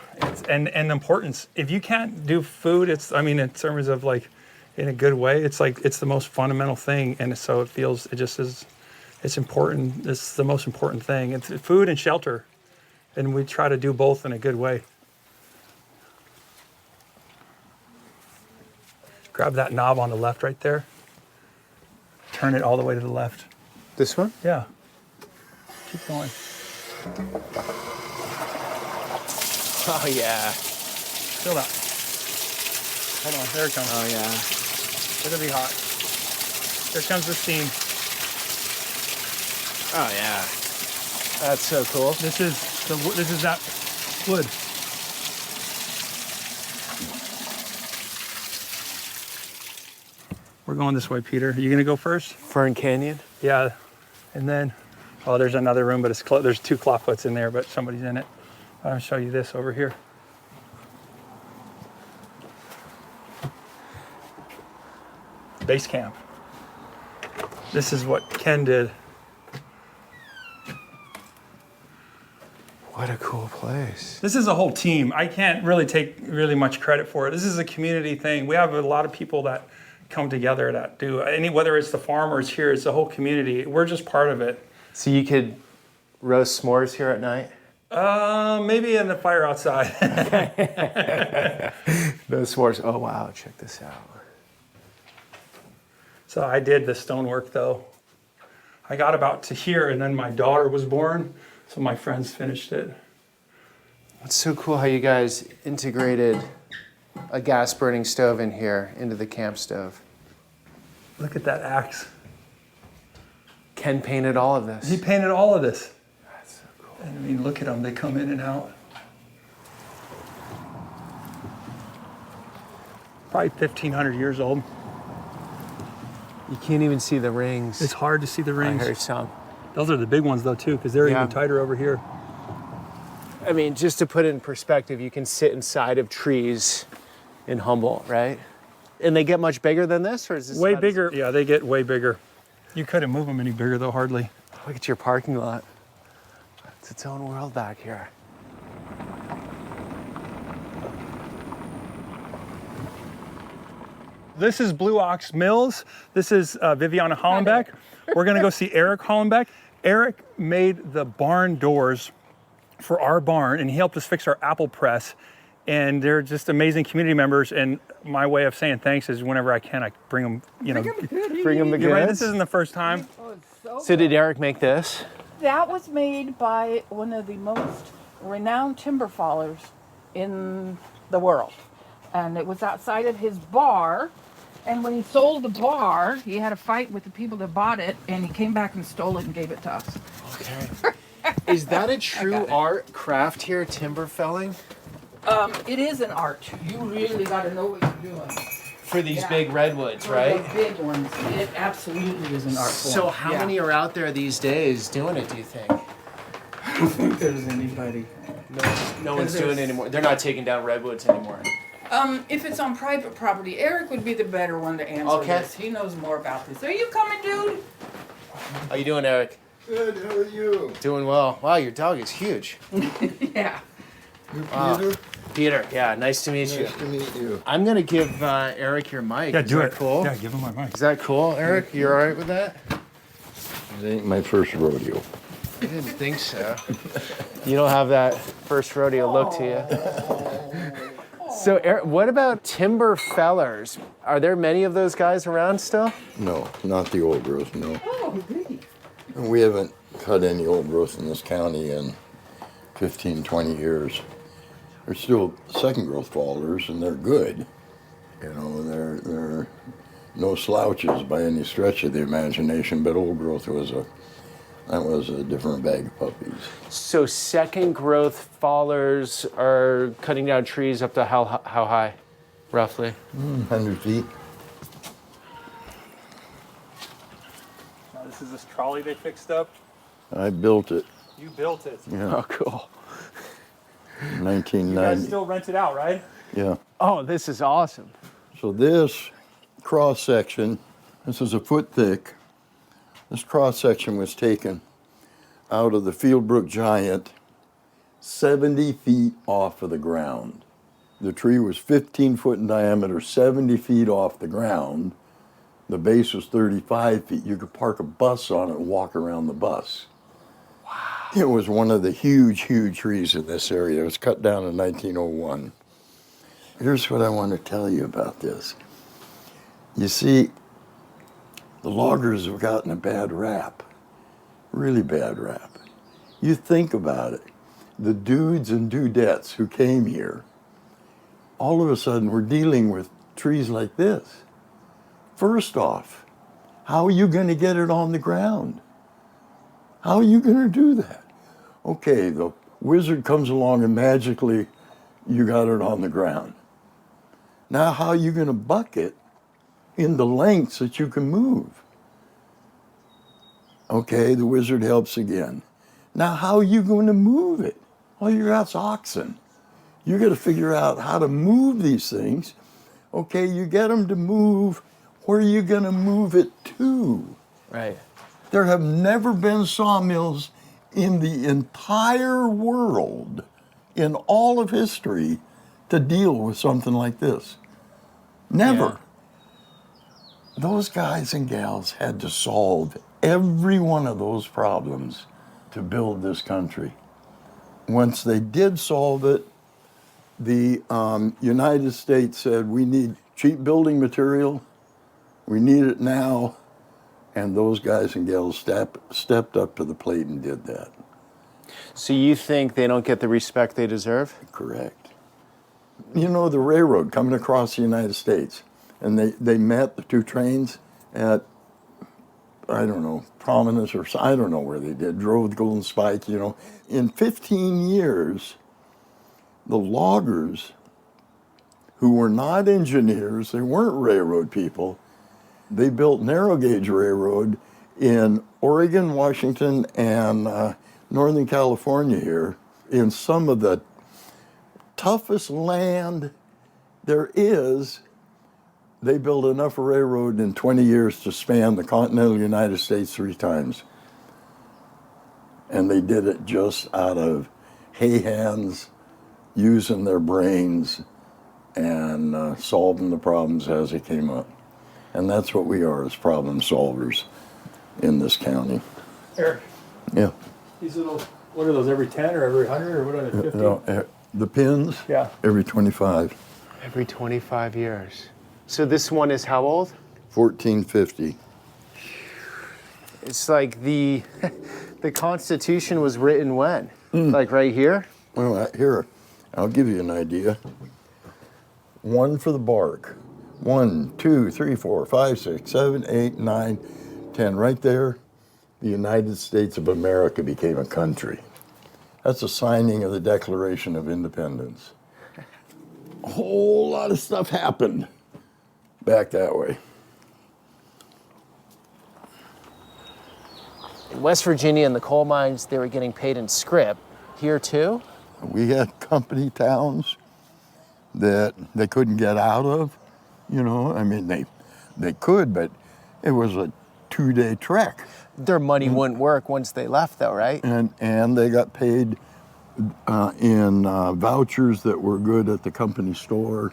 and the importance. If you can't do food, in terms of like, in a good way, it's like it's the most fundamental thing, and so it just is. It's important. It's the most important thing. It's food and shelter. And we try to do both in a good way. Grab that knob on the left right there. Turn it all the way to the left. This one? Yeah. Keep going. Oh, yeah. Feel that. Hold on, there it comes. Oh, yeah. It's gonna be hot. Here comes the steam. Oh, yeah. That's so cool. This is that wood. We're going this way, Peter. Are you gonna go first? Fern Canyon? Yeah. And then, there's another room, but it's there's 2 clawfoots in there, but somebody's in it. I'll show you this over here. Base camp. This is what Ken did. What a cool place. This is a whole team. I can't really take really much credit for it. This is a community thing. We have a lot of people that come together that do, whether it's the farmers here, it's the whole community. We're just part of it. So you could roast s'mores here at night? Maybe in the fire outside. No s'mores. Oh, wow. Check this out. So I did the stonework though. I got about to here and then my daughter was born. So my friends finished it. It's so cool how you guys integrated a gas burning stove in here into the camp stove. Look at that axe. Ken painted all of this. He painted all of this. That's so cool. And I mean, look at them, they come in and out. Probably 1,500 years old. You can't even see the rings. It's hard to see the rings. I heard some. Those are the big ones though too, because they're Yeah. even tighter over here. I mean, just to put it in perspective, you can sit inside of trees in Humboldt, right? And they get much bigger than this, or is this Way about as- bigger. Yeah, they get way bigger. You couldn't move them any bigger though, hardly. Look at your parking lot. It's its own world back here. This is Blue Ox Mills. This is Viviana Hollenbeck. We're gonna go see Eric Hollenbeck. Eric made the barn doors for our barn and he helped us fix our apple press. And they're just amazing community members. And my way of saying thanks is whenever I can, I bring them, Bring them the You're right, goods. this isn't the first time. So did Eric make this? That was made by one of the most renowned timber fallers in the world. And it was outside of his bar. And when he sold the bar, he had a fight with the people that bought it, and he came back and stole it and gave it to us. Okay. Is that a true art craft here, timber felling? It is an art. You really got to know what you're doing. For these Yeah. big redwoods, For right? the big ones, it absolutely is an art form. So how Yeah. many are out there these days doing it, do you think? I don't think there's anybody. No one's doing it anymore. They're not taking down redwoods anymore. If it's on private property, Eric would be the better one to answer Okay. this. He knows more about this. Are you coming, dude? How you doing, Eric? Good, how are you? Doing well. Wow, your dog is huge. Yeah. You're Wow. Peter? Peter, yeah, nice to meet you. Nice to meet you. I'm gonna give Eric your mic. Yeah, Is do that it. cool? Yeah, give him my mic. Is that cool, Eric? You all right with that? It ain't my first rodeo. I didn't think so. You don't have that first rodeo look to you. So, Eric, what about timber fellers? Are there many of those guys around still? No, not the old growth, no. Oh, goody. We haven't cut any old growth in this county in 15, 20 years. There's still second growth fallers, and they're good. You know, they're no slouches by any stretch of the imagination, but old growth was a different bag of puppies. So, second growth fallers are cutting down trees up to how high, roughly? 100 feet. Now, this is this trolley they fixed up. I built it, You built it. yeah, Oh, cool. You guys 1990. still rent it out, right? Yeah. Oh, this is awesome. So this cross section, this is a foot thick. This cross section was taken out of the Fieldbrook Giant 70 feet off of the ground. The tree was 15 foot in diameter, 70 feet off the ground. The base was 35 feet. You could park a bus on it and walk around the bus. Wow. It was one of the huge, huge trees in this area. It was cut down in 1901. Here's what I want to tell you about this. You see, the loggers have gotten a bad rap, really bad rap. You think about it, the dudes and dudettes who came here, all of a sudden we're dealing with trees like this. First off, how are you going to get it on the ground? How are you going to do that? Okay, the wizard comes along and magically you got it on the ground. Now how are you going to buck it in the lengths that you can move? Okay, the wizard helps again. Now how are you going to move it All you got's oxen. You got to figure out how to move these things. Okay, you get them to move. Where are you going to move it to? Right. There have never been sawmills in the entire world, in all of history, to deal with something like this. Never. Those guys and gals had to solve every one of those problems to build this country. Once they did solve it, the United States said, we need cheap building material, we need it now, and those guys and gals stepped up to the plate and did that. So you think they don't get the respect they deserve? Correct. You know, the railroad coming across the United States, and they met the two trains at, I don't know, Prominence, or I don't know where they did, drove the Golden Spike, you know. In 15 years, the loggers, who were not engineers, they weren't railroad people, they built narrow gauge railroad in Oregon, Washington, and Northern California here, in some of the toughest land there is. They built enough railroad in 20 years to span the continental United States 3 times. And they did it just out of hay hands, using their brains, and solving the problems as they came up. And that's what we are, as problem solvers in this county. Eric. Yeah. These little, what are those, every 10 or every 100 or what are they, 50? No, the pins, Yeah. every 25. Every 25 years. So this one is how old? 1450. It's like the Constitution was written when? Like right here? Well, here, I'll give you an idea. 1 for the bark. 1, 2, 3, 4, 5, 6, 7, 8, 9, 10. Right there, the United States of America became a country. That's a signing of the Declaration of Independence. A whole lot of stuff happened back that way. In West Virginia, in the coal mines, they were getting paid in scrip. Here too? We had company towns that they couldn't get out of, you know. I mean, they could, but it was a 2-day trek. Their money wouldn't work once they left though, right? And they got paid in vouchers that were good at the company store.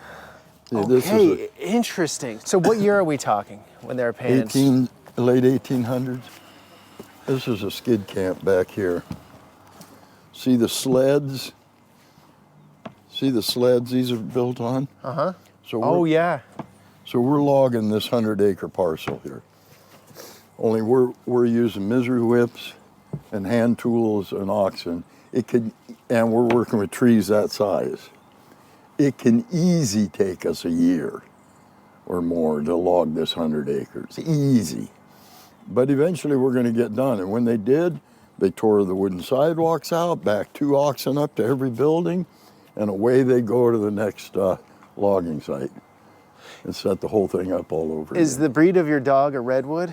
Okay, interesting. So what year are we talking when they were paying? Late 1800s. This is a skid camp back here. See the sleds? See the sleds these are built on? Uh-huh. So yeah. So we're logging this 100-acre parcel here. Only we're using misery whips and hand tools and oxen. And we're working with trees that size. It can easy take us a year or more to log this 100 acres, easy. But eventually we're gonna get done. And when they did, they tore the wooden sidewalks out, back 2 oxen up to every building, and away they go to the next logging site and set the whole thing up all over Is again. the breed of your dog a Redwood?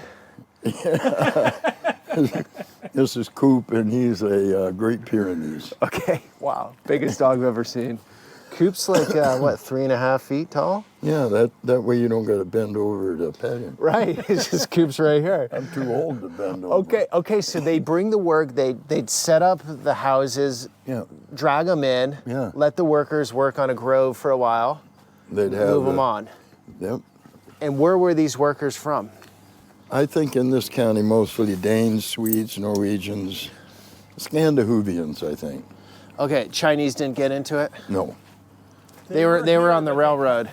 This is Coop, and he's a Great Pyrenees. Okay, wow, biggest dog I've ever seen. Coop's like, what, 3.5 feet tall? Yeah, that way you don't got to bend over to pet him. Right, it's just Coop's right here. I'm too old to bend over. Okay, so they bring the work, they'd set up the houses, Yeah. drag them in, Yeah. let the workers work on a grove for a while, They'd have move them on. Yep. And where were these workers from? I think in this county mostly Danes, Swedes, Norwegians, Scandinavians, I think. Okay, Chinese didn't get into it? No, They were on the railroad.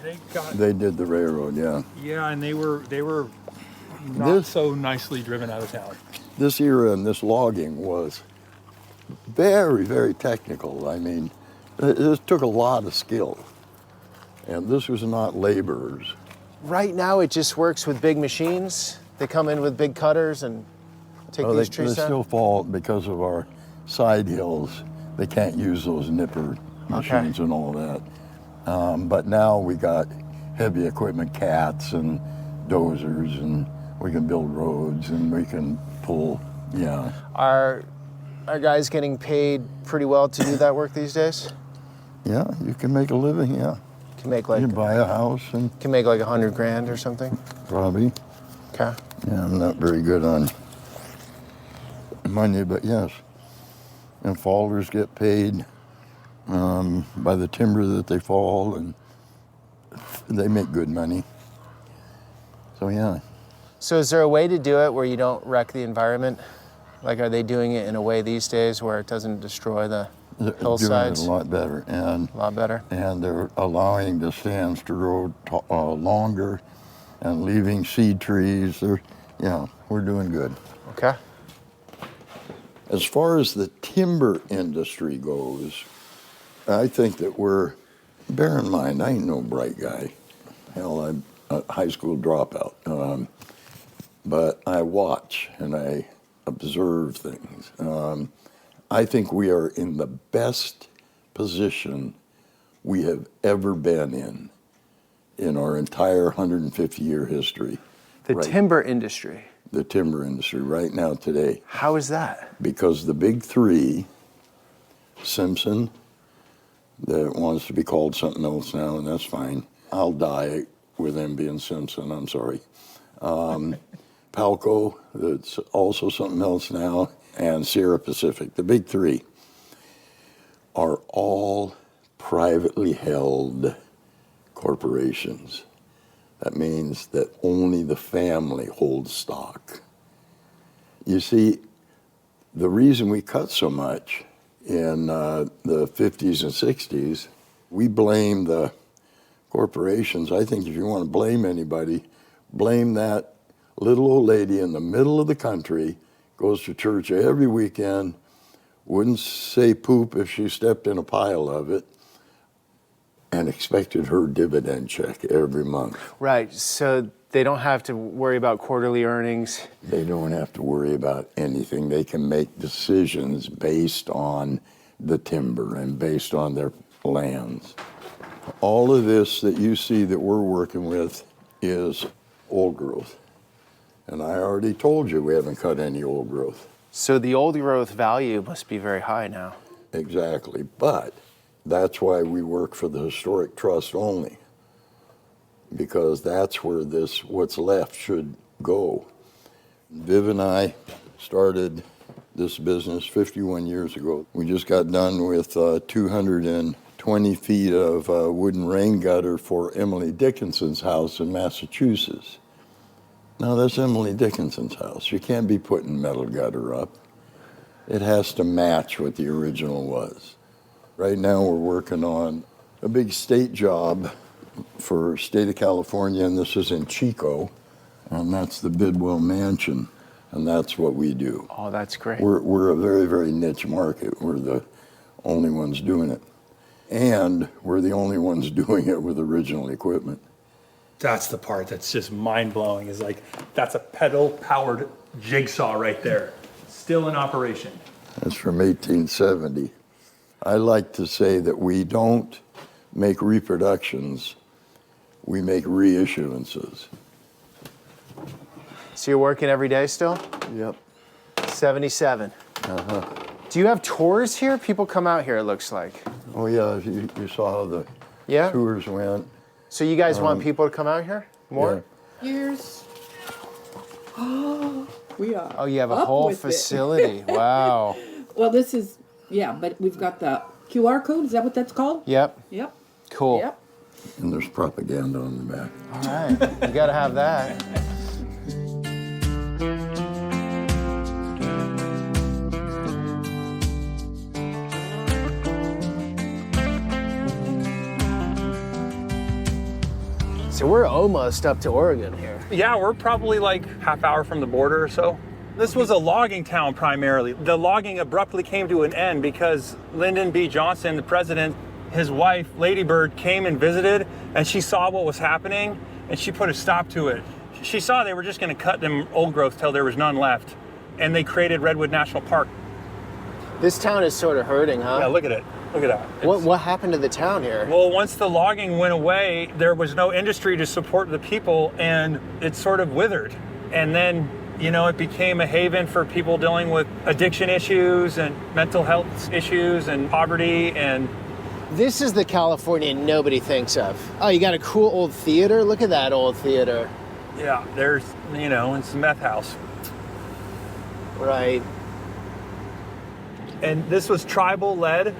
they did the railroad, yeah. Yeah, and they were not so nicely driven out of town. This era and this logging was very, very technical. I mean, it took a lot of skill. And this was not laborers. Right now it just works with big machines. They come in with big cutters and take these They trees down? still fall because of our side hills. They can't use those nipper machines and all that. But now we got heavy equipment, cats and dozers, and we can build roads and we can pull, yeah. Are Are guys getting paid pretty well to do that work these days? Yeah, you can make a living, yeah. Can make You like can buy a house and can make like $100,000 or something. probably. Okay. Yeah, I'm not very good on money, but yes. And fallers get paid by the timber that they fall, and they make good money. So yeah. So is there a way to do it where you don't wreck the environment? Like, are they doing it in a way these days where it doesn't destroy the hillsides? Doing it a lot better, and A lot better. and they're allowing the stands to grow longer, and leaving seed trees. Yeah, we're doing good. Okay. As far as the timber industry goes, I think that bear in mind, I ain't no bright guy. Hell, I'm a high school dropout. But I watch and I observe things. I think we are in the best position we have ever been in our entire 150-year history. The timber industry. The timber industry right now today. How is that? Because the big three, Simpson, that wants to be called something else now, and that's fine. I'll die with them being Simpson, I'm sorry. Palco, that's also something else now, and Sierra Pacific. The big three are all privately held corporations. That means that only the family holds stock. You see, the reason we cut so much in the 50s and 60s, we blame the corporations. I think if you want to blame anybody, blame that little old lady in the middle of the country, goes to church every weekend, wouldn't say poop if she stepped in a pile of it, and expected her dividend check every month. Right, so they don't have to worry about quarterly earnings. They don't have to worry about anything. They can make decisions based on the timber and based on their lands. All of this that you see that we're working with is old growth. And I already told you we haven't cut any old growth. So the old growth value must be very high now. Exactly, but that's why we work for the Historic Trust only, because that's where what's left should go. Viv and I started this business 51 years ago. We just got done with 220 feet of wooden rain gutter for Emily Dickinson's house in Massachusetts. Now that's Emily Dickinson's house. You can't be putting metal gutter up. It has to match what the original was. Right now we're working on a big state job for state of California, and this is in Chico, and that's the Bidwell Mansion, and that's what we do. Oh, that's great. We're a very, very niche market. We're the only ones doing it. And we're the only ones doing it with original equipment. That's the part that's just mind-blowing, is like, that's a pedal-powered jigsaw right there, still in operation. That's from 1870. I like to say that we don't make reproductions, we make reissuances. So you're working every day still? Yep. 77. Uh-huh. Do you have tours here? People come out here, it looks like. Oh yeah, you saw how the Yeah? tours went. So you guys want people to come out here more? Yeah. Here's. Oh, we are. Oh, you have a up whole with it. facility. Wow. Well, this is, yeah, but we've got the QR code. Is that what that's called? Yep. Yep. Cool. Yep. And there's propaganda on the back. All right. You got to have that. So we're almost up to Oregon here. Yeah, we're probably like half hour from the border or so. This was a logging town primarily. The logging abruptly came to an end because Lyndon B. Johnson, the president, his wife, Lady Bird, came and visited, and she saw what was happening, and she put a stop to it. She saw they were just gonna cut them old growth till there was none left, and they created Redwood National Park. This town is sort of hurting, huh? Yeah, look at it. Look at that. What happened to the town here? Well, once the logging went away, there was no industry to support the people, and it sort of withered. And then You know, it became a haven for people dealing with addiction issues and mental health issues and poverty. And This is the California nobody thinks of. Oh, you got a cool old theater? Look at that old theater. yeah, there's, you know, it's a meth house. Right. And this was tribal led.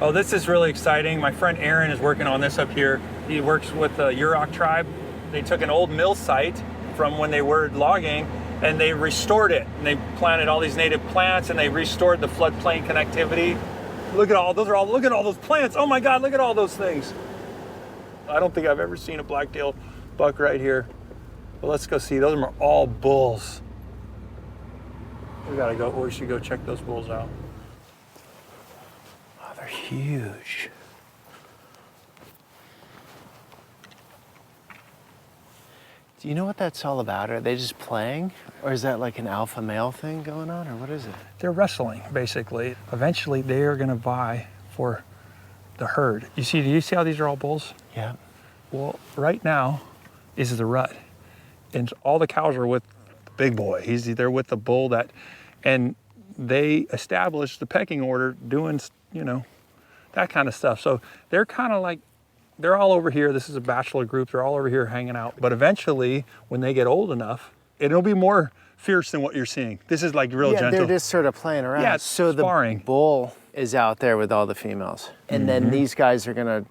Oh, this is really exciting. My friend Aaron is working on this up here. He works with the Yurok tribe. They took an old mill site from when they were logging and they restored it. And they planted all these native plants and they restored the floodplain connectivity. Look at all those plants. Oh my God, look at all those things. I don't think I've ever seen a black-tailed buck right here. But let's go see. Those are all bulls. We should go check those bulls out. Oh, they're huge. Do you know what that's all about? Are they just playing? Or is that like an alpha male thing going on? Or what is it? They're wrestling, basically. Eventually, they are going to vie for the herd. Do you see how these are all bulls? Yeah. Well, right now is the rut. And all the cows are with the big boy. They're with the bull and they established the pecking order doing, you know, that kind of stuff. So they're kind of like, they're all over here. This is a bachelor group. They're all over here hanging out. But eventually, when they get old enough, it'll be more fierce than what you're seeing. This is like real gentle. They're just sort of playing around. Yeah, it's so sparring. The bull is out there with all the females. And then these guys are gonna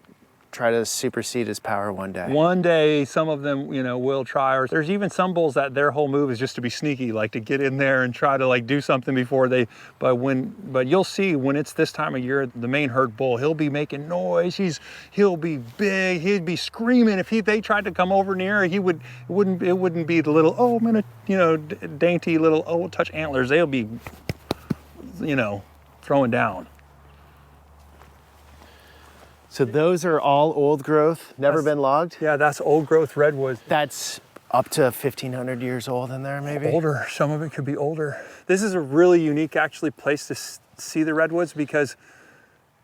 try to supersede his power one day. One day, some of them, you know, will try. Or there's even some bulls that their whole move is just to be sneaky, like to get in there and try to like do something before they. But you'll see when it's this time of year, the main herd bull, he'll be making noise. He'll be big. He'd be screaming if they tried to come over near. It wouldn't be the little, oh, I'm gonna, you know, dainty little, oh, touch antlers. They'll be, you know, throwing down. So those are all old growth, never been logged? Yeah, that's old growth redwoods. That's up to 1,500 years old in there, maybe? Older, some of it could be older. This is a really unique, actually, place to see the redwoods because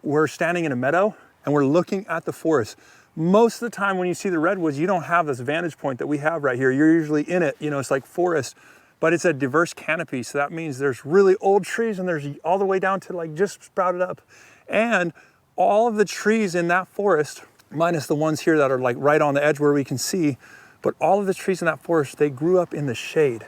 we're standing in a meadow and we're looking at the forest. Most of the time when you see the redwoods, you don't have this vantage point that we have right here. You're usually in it, you know, it's like forest, but it's a diverse canopy. So that means there's really old trees and there's all the way down to like just sprouted up. And all of the trees in that forest, minus the ones here that are like right on the edge where we can see, but all of the trees in that forest, they grew up in the shade.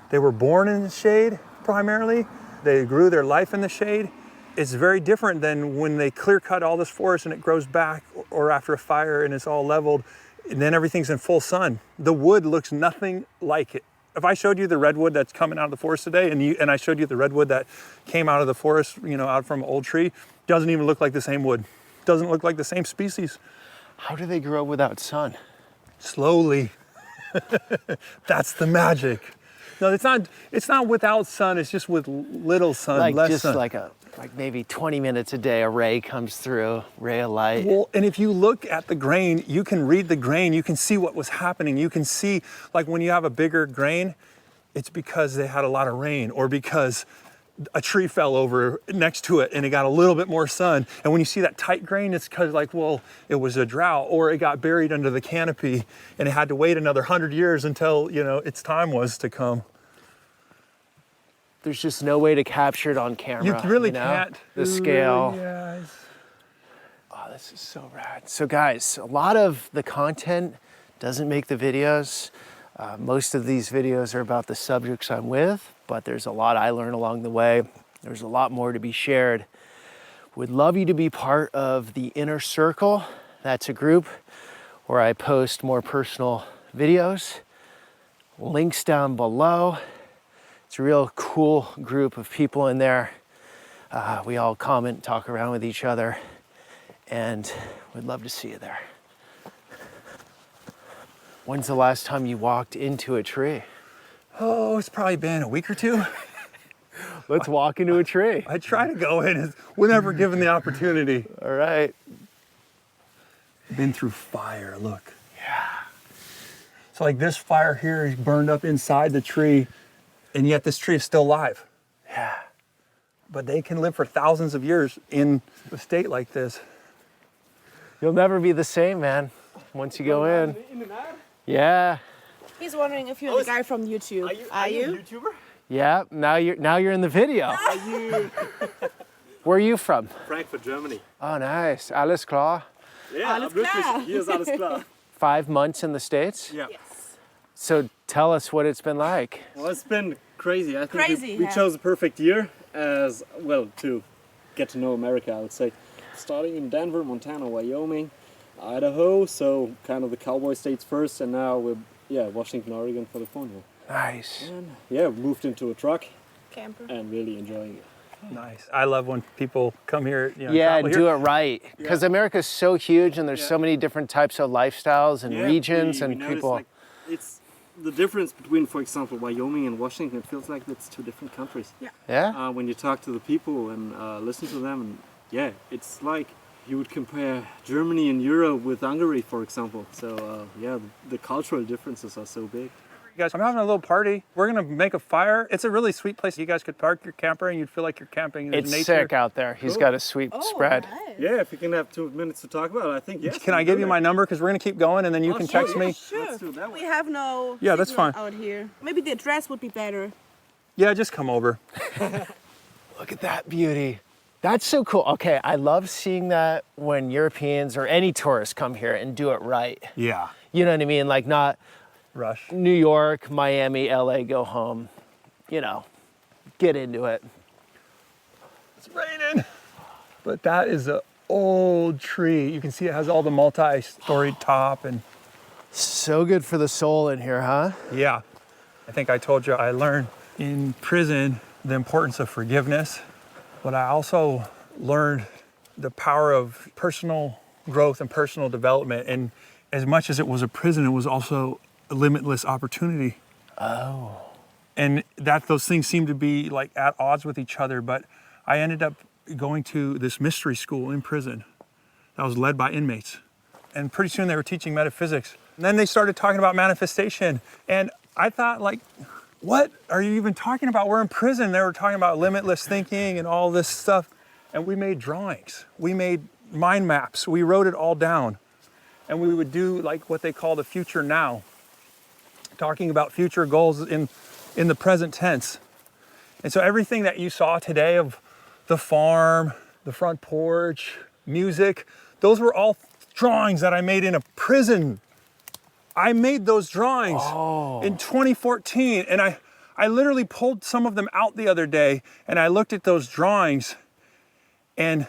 They were born in the shade primarily. They grew their life in the shade. It's very different than when they clear cut all this forest and it grows back, or after a fire and it's all leveled and then everything's in full sun. The wood looks nothing like it. If I showed you the redwood that's coming out of the forest today and I showed you the redwood that came out of the forest, you know, out from an old tree, doesn't even look like the same wood. Doesn't look like the same species. How do they grow without sun? Slowly. That's the magic. No, it's not without sun, it's just with little sun, Like less just sun. like maybe 20 minutes a day, a ray comes through, ray of light. Well, and if you look at the grain, you can read the grain, you can see what was happening. You can see, like when you have a bigger grain, it's because they had a lot of rain or because a tree fell over next to it and it got a little bit more sun. And when you see that tight grain, it's because like, well, it was a drought or it got buried under the canopy and it had to wait another 100 years until, you know, its time was to come. There's just no way to capture it on camera. You really know? can't. The scale. Yeah. Oh, this is so rad. So guys, a lot of the content doesn't make the videos. Most of these videos are about the subjects I'm with, but there's a lot I learn along the way. There's a lot more to be shared. Would love you to be part of the Inner Circle. That's a group where I post more personal videos. Links down below. It's a real cool group of people in there. We all comment, talk around with each other, and we'd love to see you there. When's the last time you walked into a tree? Oh, it's probably been a week or two. Let's walk into a tree. I try to go in whenever given the opportunity. All right. Been through fire, look. Yeah. So like this fire here is burned up inside the tree, and yet this tree is still alive. Yeah. But they can live for thousands of years in a state like this. You'll never be the same, man, once you go in. Yeah. He's wondering if you're the guy from YouTube. Are you? a YouTuber? Yeah, now you're in the video. Where are you from? Frankfurt, Germany. Oh, nice. Alles klar. Yeah, Alles British. klar. Here's alles klar. 5 months in the States? Yeah. Yes. So tell us what it's been like. Well, it's been crazy. I think Crazy, we yeah. chose the perfect year as well to get to know America, I would say. Starting in Denver, Montana, Wyoming, Idaho, so kind of the cowboy states first, and now we're Washington, Oregon, California. Nice. And yeah, moved into a truck Camper. and really enjoying it. Nice. I love when people come here. You know, Yeah, travel and here. do it right. Because America's so huge and there's so many different types of lifestyles and regions and noticed, people. like, it's the difference between, for example, Wyoming and Washington. It feels like it's two different countries. Yeah? When you talk to the people and listen to them, and it's like you would compare Germany and Europe with Hungary, for example. So the cultural differences are so big. You guys, I'm having a little party. We're gonna make a fire. It's a really sweet place. You guys could park your camper and you'd feel like you're camping in It's nature. sick out there. He's got a sweet spread. Nice. Yeah, if you can have 2 minutes to talk about it, I think yes. Can I give you my number? Because we're gonna keep going and then you can text me. Sure. Let's do it that way. We have no Yeah, that's signal fine. out here. Maybe the address would be better. Yeah, just come over. Look at that beauty. That's so cool. Okay, I love seeing that when Europeans or any tourists come here and do it right. Yeah. You know what I mean? Like not Rush. New York, Miami, LA, go home. You know, get into it. It's raining. But that is an old tree. You can see it has all the multi-storied top and So good for the soul in here, huh? yeah. I think I told you I learned in prison the importance of forgiveness, but I also learned the power of personal growth and personal development. And as much as it was a prison, it was also a limitless opportunity. Oh. And that those things seem to be like at odds with each other, but I ended up going to this mystery school in prison that was led by inmates. And pretty soon they were teaching metaphysics. And then they started talking about manifestation. And I thought, like, what are you even talking about? We're in prison. They were talking about limitless thinking and all this stuff. And we made drawings. We made mind maps. We wrote it all down. And we would do like what they call the future now, talking about future goals in the present tense. And so everything that you saw today of the farm, the front porch, music, those were all drawings that I made in a prison. I made those drawings in 2014, and I literally pulled some of them out the other day, and I looked at those drawings, and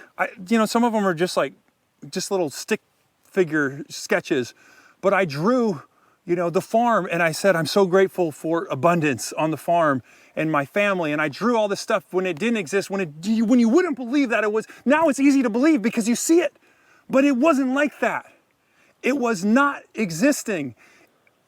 some of them are just little stick figure sketches, but I drew, the farm, and I said, I'm so grateful for abundance on the farm and my family, and I drew all this stuff when it didn't exist, when you wouldn't believe that it was. Now it's easy to believe because you see it, but it wasn't like that. It was not existing.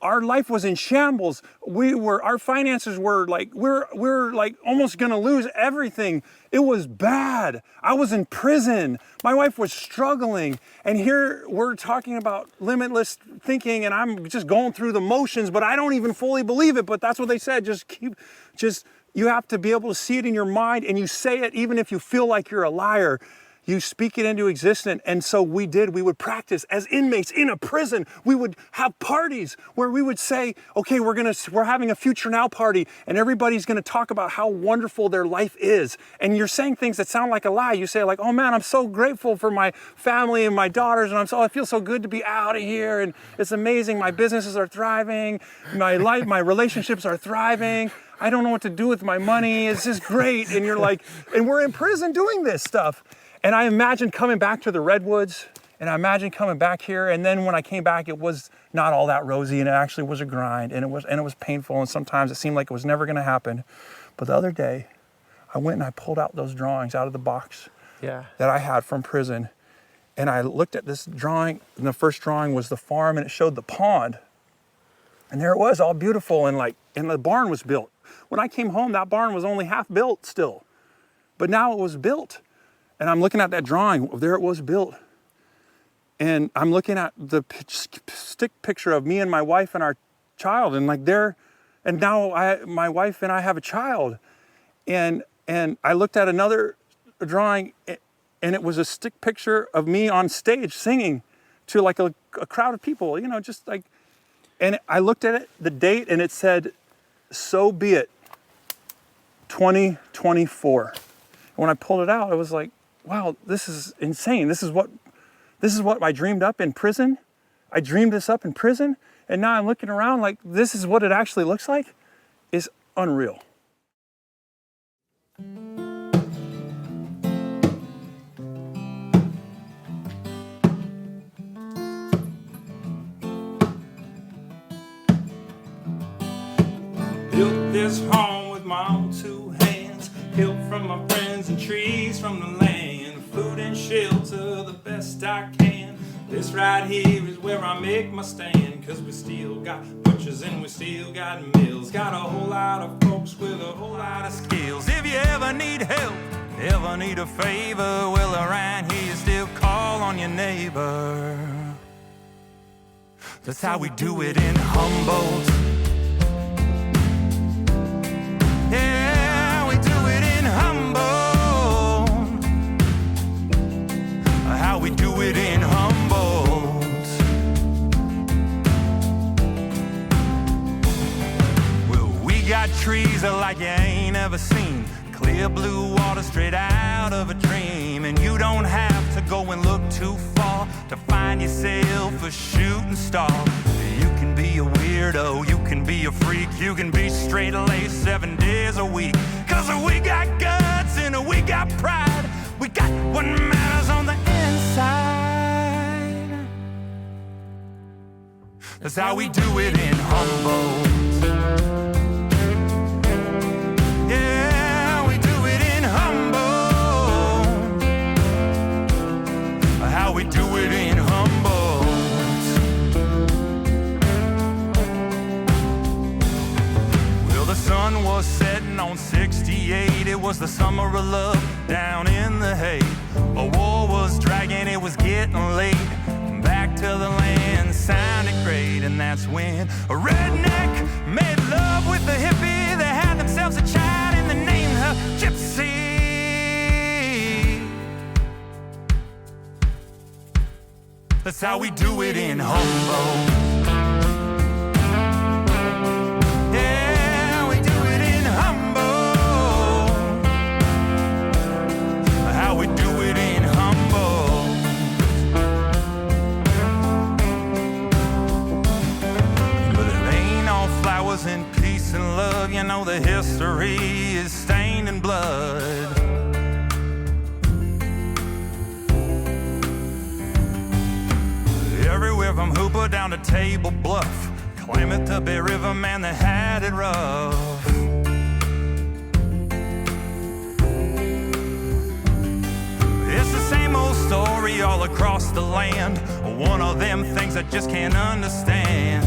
Our life was in shambles. Our finances were like, we're like almost gonna lose everything. It was bad. I was in prison. My wife was struggling. And here we're talking about limitless thinking, and I'm just going through the motions, but I don't even fully believe it. But that's what they said. You have to be able to see it in your mind, and you say it even if you feel like you're a liar. You speak it into existence. And so we would practice as inmates in a prison. We would have parties where we would say, okay, we're having a future now party, and everybody's gonna talk about how wonderful their life is. And you're saying things that sound like a lie. You say like, oh man, I'm so grateful for my family and my daughters, and I feel so good to be out of here, and it's amazing. My businesses are thriving, my relationships are thriving. I don't know what to do with my money. It's just great. And you're like, and we're in prison doing this stuff. And I imagined coming back to the Redwoods, and I imagined coming back here. And then when I came back, it was not all that rosy, and it actually was a grind, and it was painful. And sometimes it seemed like it was never going to happen. But the other day, I went and I pulled out those drawings out of the box that I had from prison, and I looked at this drawing. And the first drawing was the farm, and it showed the pond. And there it was, all beautiful, and the barn was built. When I came home, that barn was only half built still, but now it was built. And I'm looking at that drawing, there it was built. And I'm looking at the stick picture of me and my wife and our child, and now my wife and I have a child. And I looked at another drawing, and it was a stick picture of me on stage singing to like a crowd of people, just like, And I looked at it, the date, and it said, so be it, 2024. And when I pulled it out, I was like, wow, this is insane. This is what I dreamed up in prison. I dreamed this up in prison, and now I'm looking around like this is what it actually looks like. Is unreal. Built this home with my own two hands, help from my friends and trees from the land, food and shelter the best I can. This right here is where I make my stand, cause we still got butchers and we still got mills, got a whole lot of folks with a whole lot of skills. If you ever need help, ever need a favor, well around here you still call on your neighbor. That's how we do it in Humboldt. Yeah, we do it in Humboldt. How we do it in Humboldt. Well, we got trees like you ain't ever seen, clear blue water straight out of a dream. And you don't have to go and look too far to find yourself a shooting star. You can be a weirdo, you can be a freak, you can be straight-laced 7 days a week. Cause we got guts and we got pride, we got what matters on the inside. That's how we do it in Humboldt. Yeah, we do it in Humboldt. How we do it in Humboldt. The sun was setting on 68. It was the summer of love down in the hay. A war was dragging, it was getting late. Back to the land sounded great. And that's when a redneck made love with a hippie. They had themselves a child and they named her Gypsy. That's how we do it in Humboldt. In peace and love, you know the history is stained in blood. Everywhere from Hooper down to Table Bluff, Klamath to Bay River, man, they had it rough. It's the same old story all across the land, one of them things I just can't understand.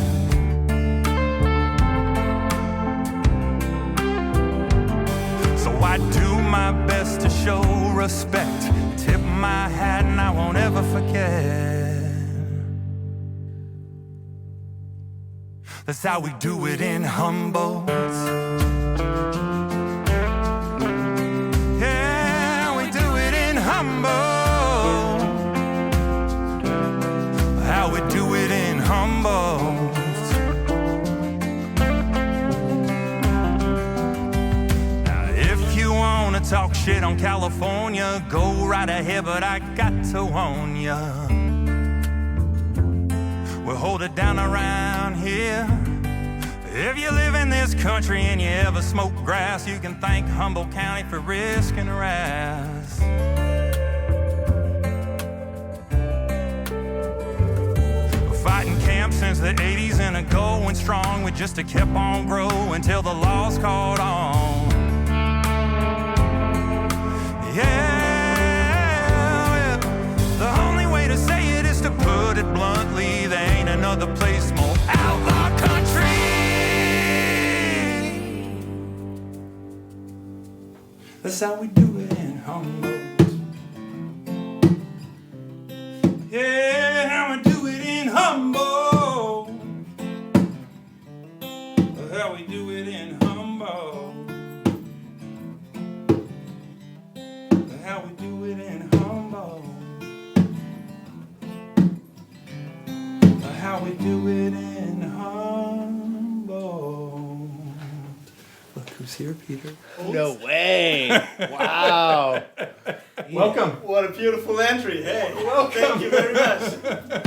I do my best to show respect, tip my hat and I won't ever forget. That's how we do it in Humboldt. Yeah, we do it in Humboldt. How we do it in Humboldt. Talk shit on California, go right ahead, but I got to warn ya. We'll hold it down around here. If you live in this country and you ever smoke grass, you can thank Humboldt County for risking arrest. Fighting camp since the 80s and a going strong. We just kept on growing until the laws caught on. Yeah, well, the only way to say it is to put it bluntly. There ain't another place more outlaw country. That's how we do it in Humboldt. Yeah, how we do it in Humboldt. How we do it in Humboldt. How we do it in Humboldt. How we do it in Humboldt. here, Peter. No way. Wow. Welcome. What a beautiful entry. Hey, welcome. Thank you very much.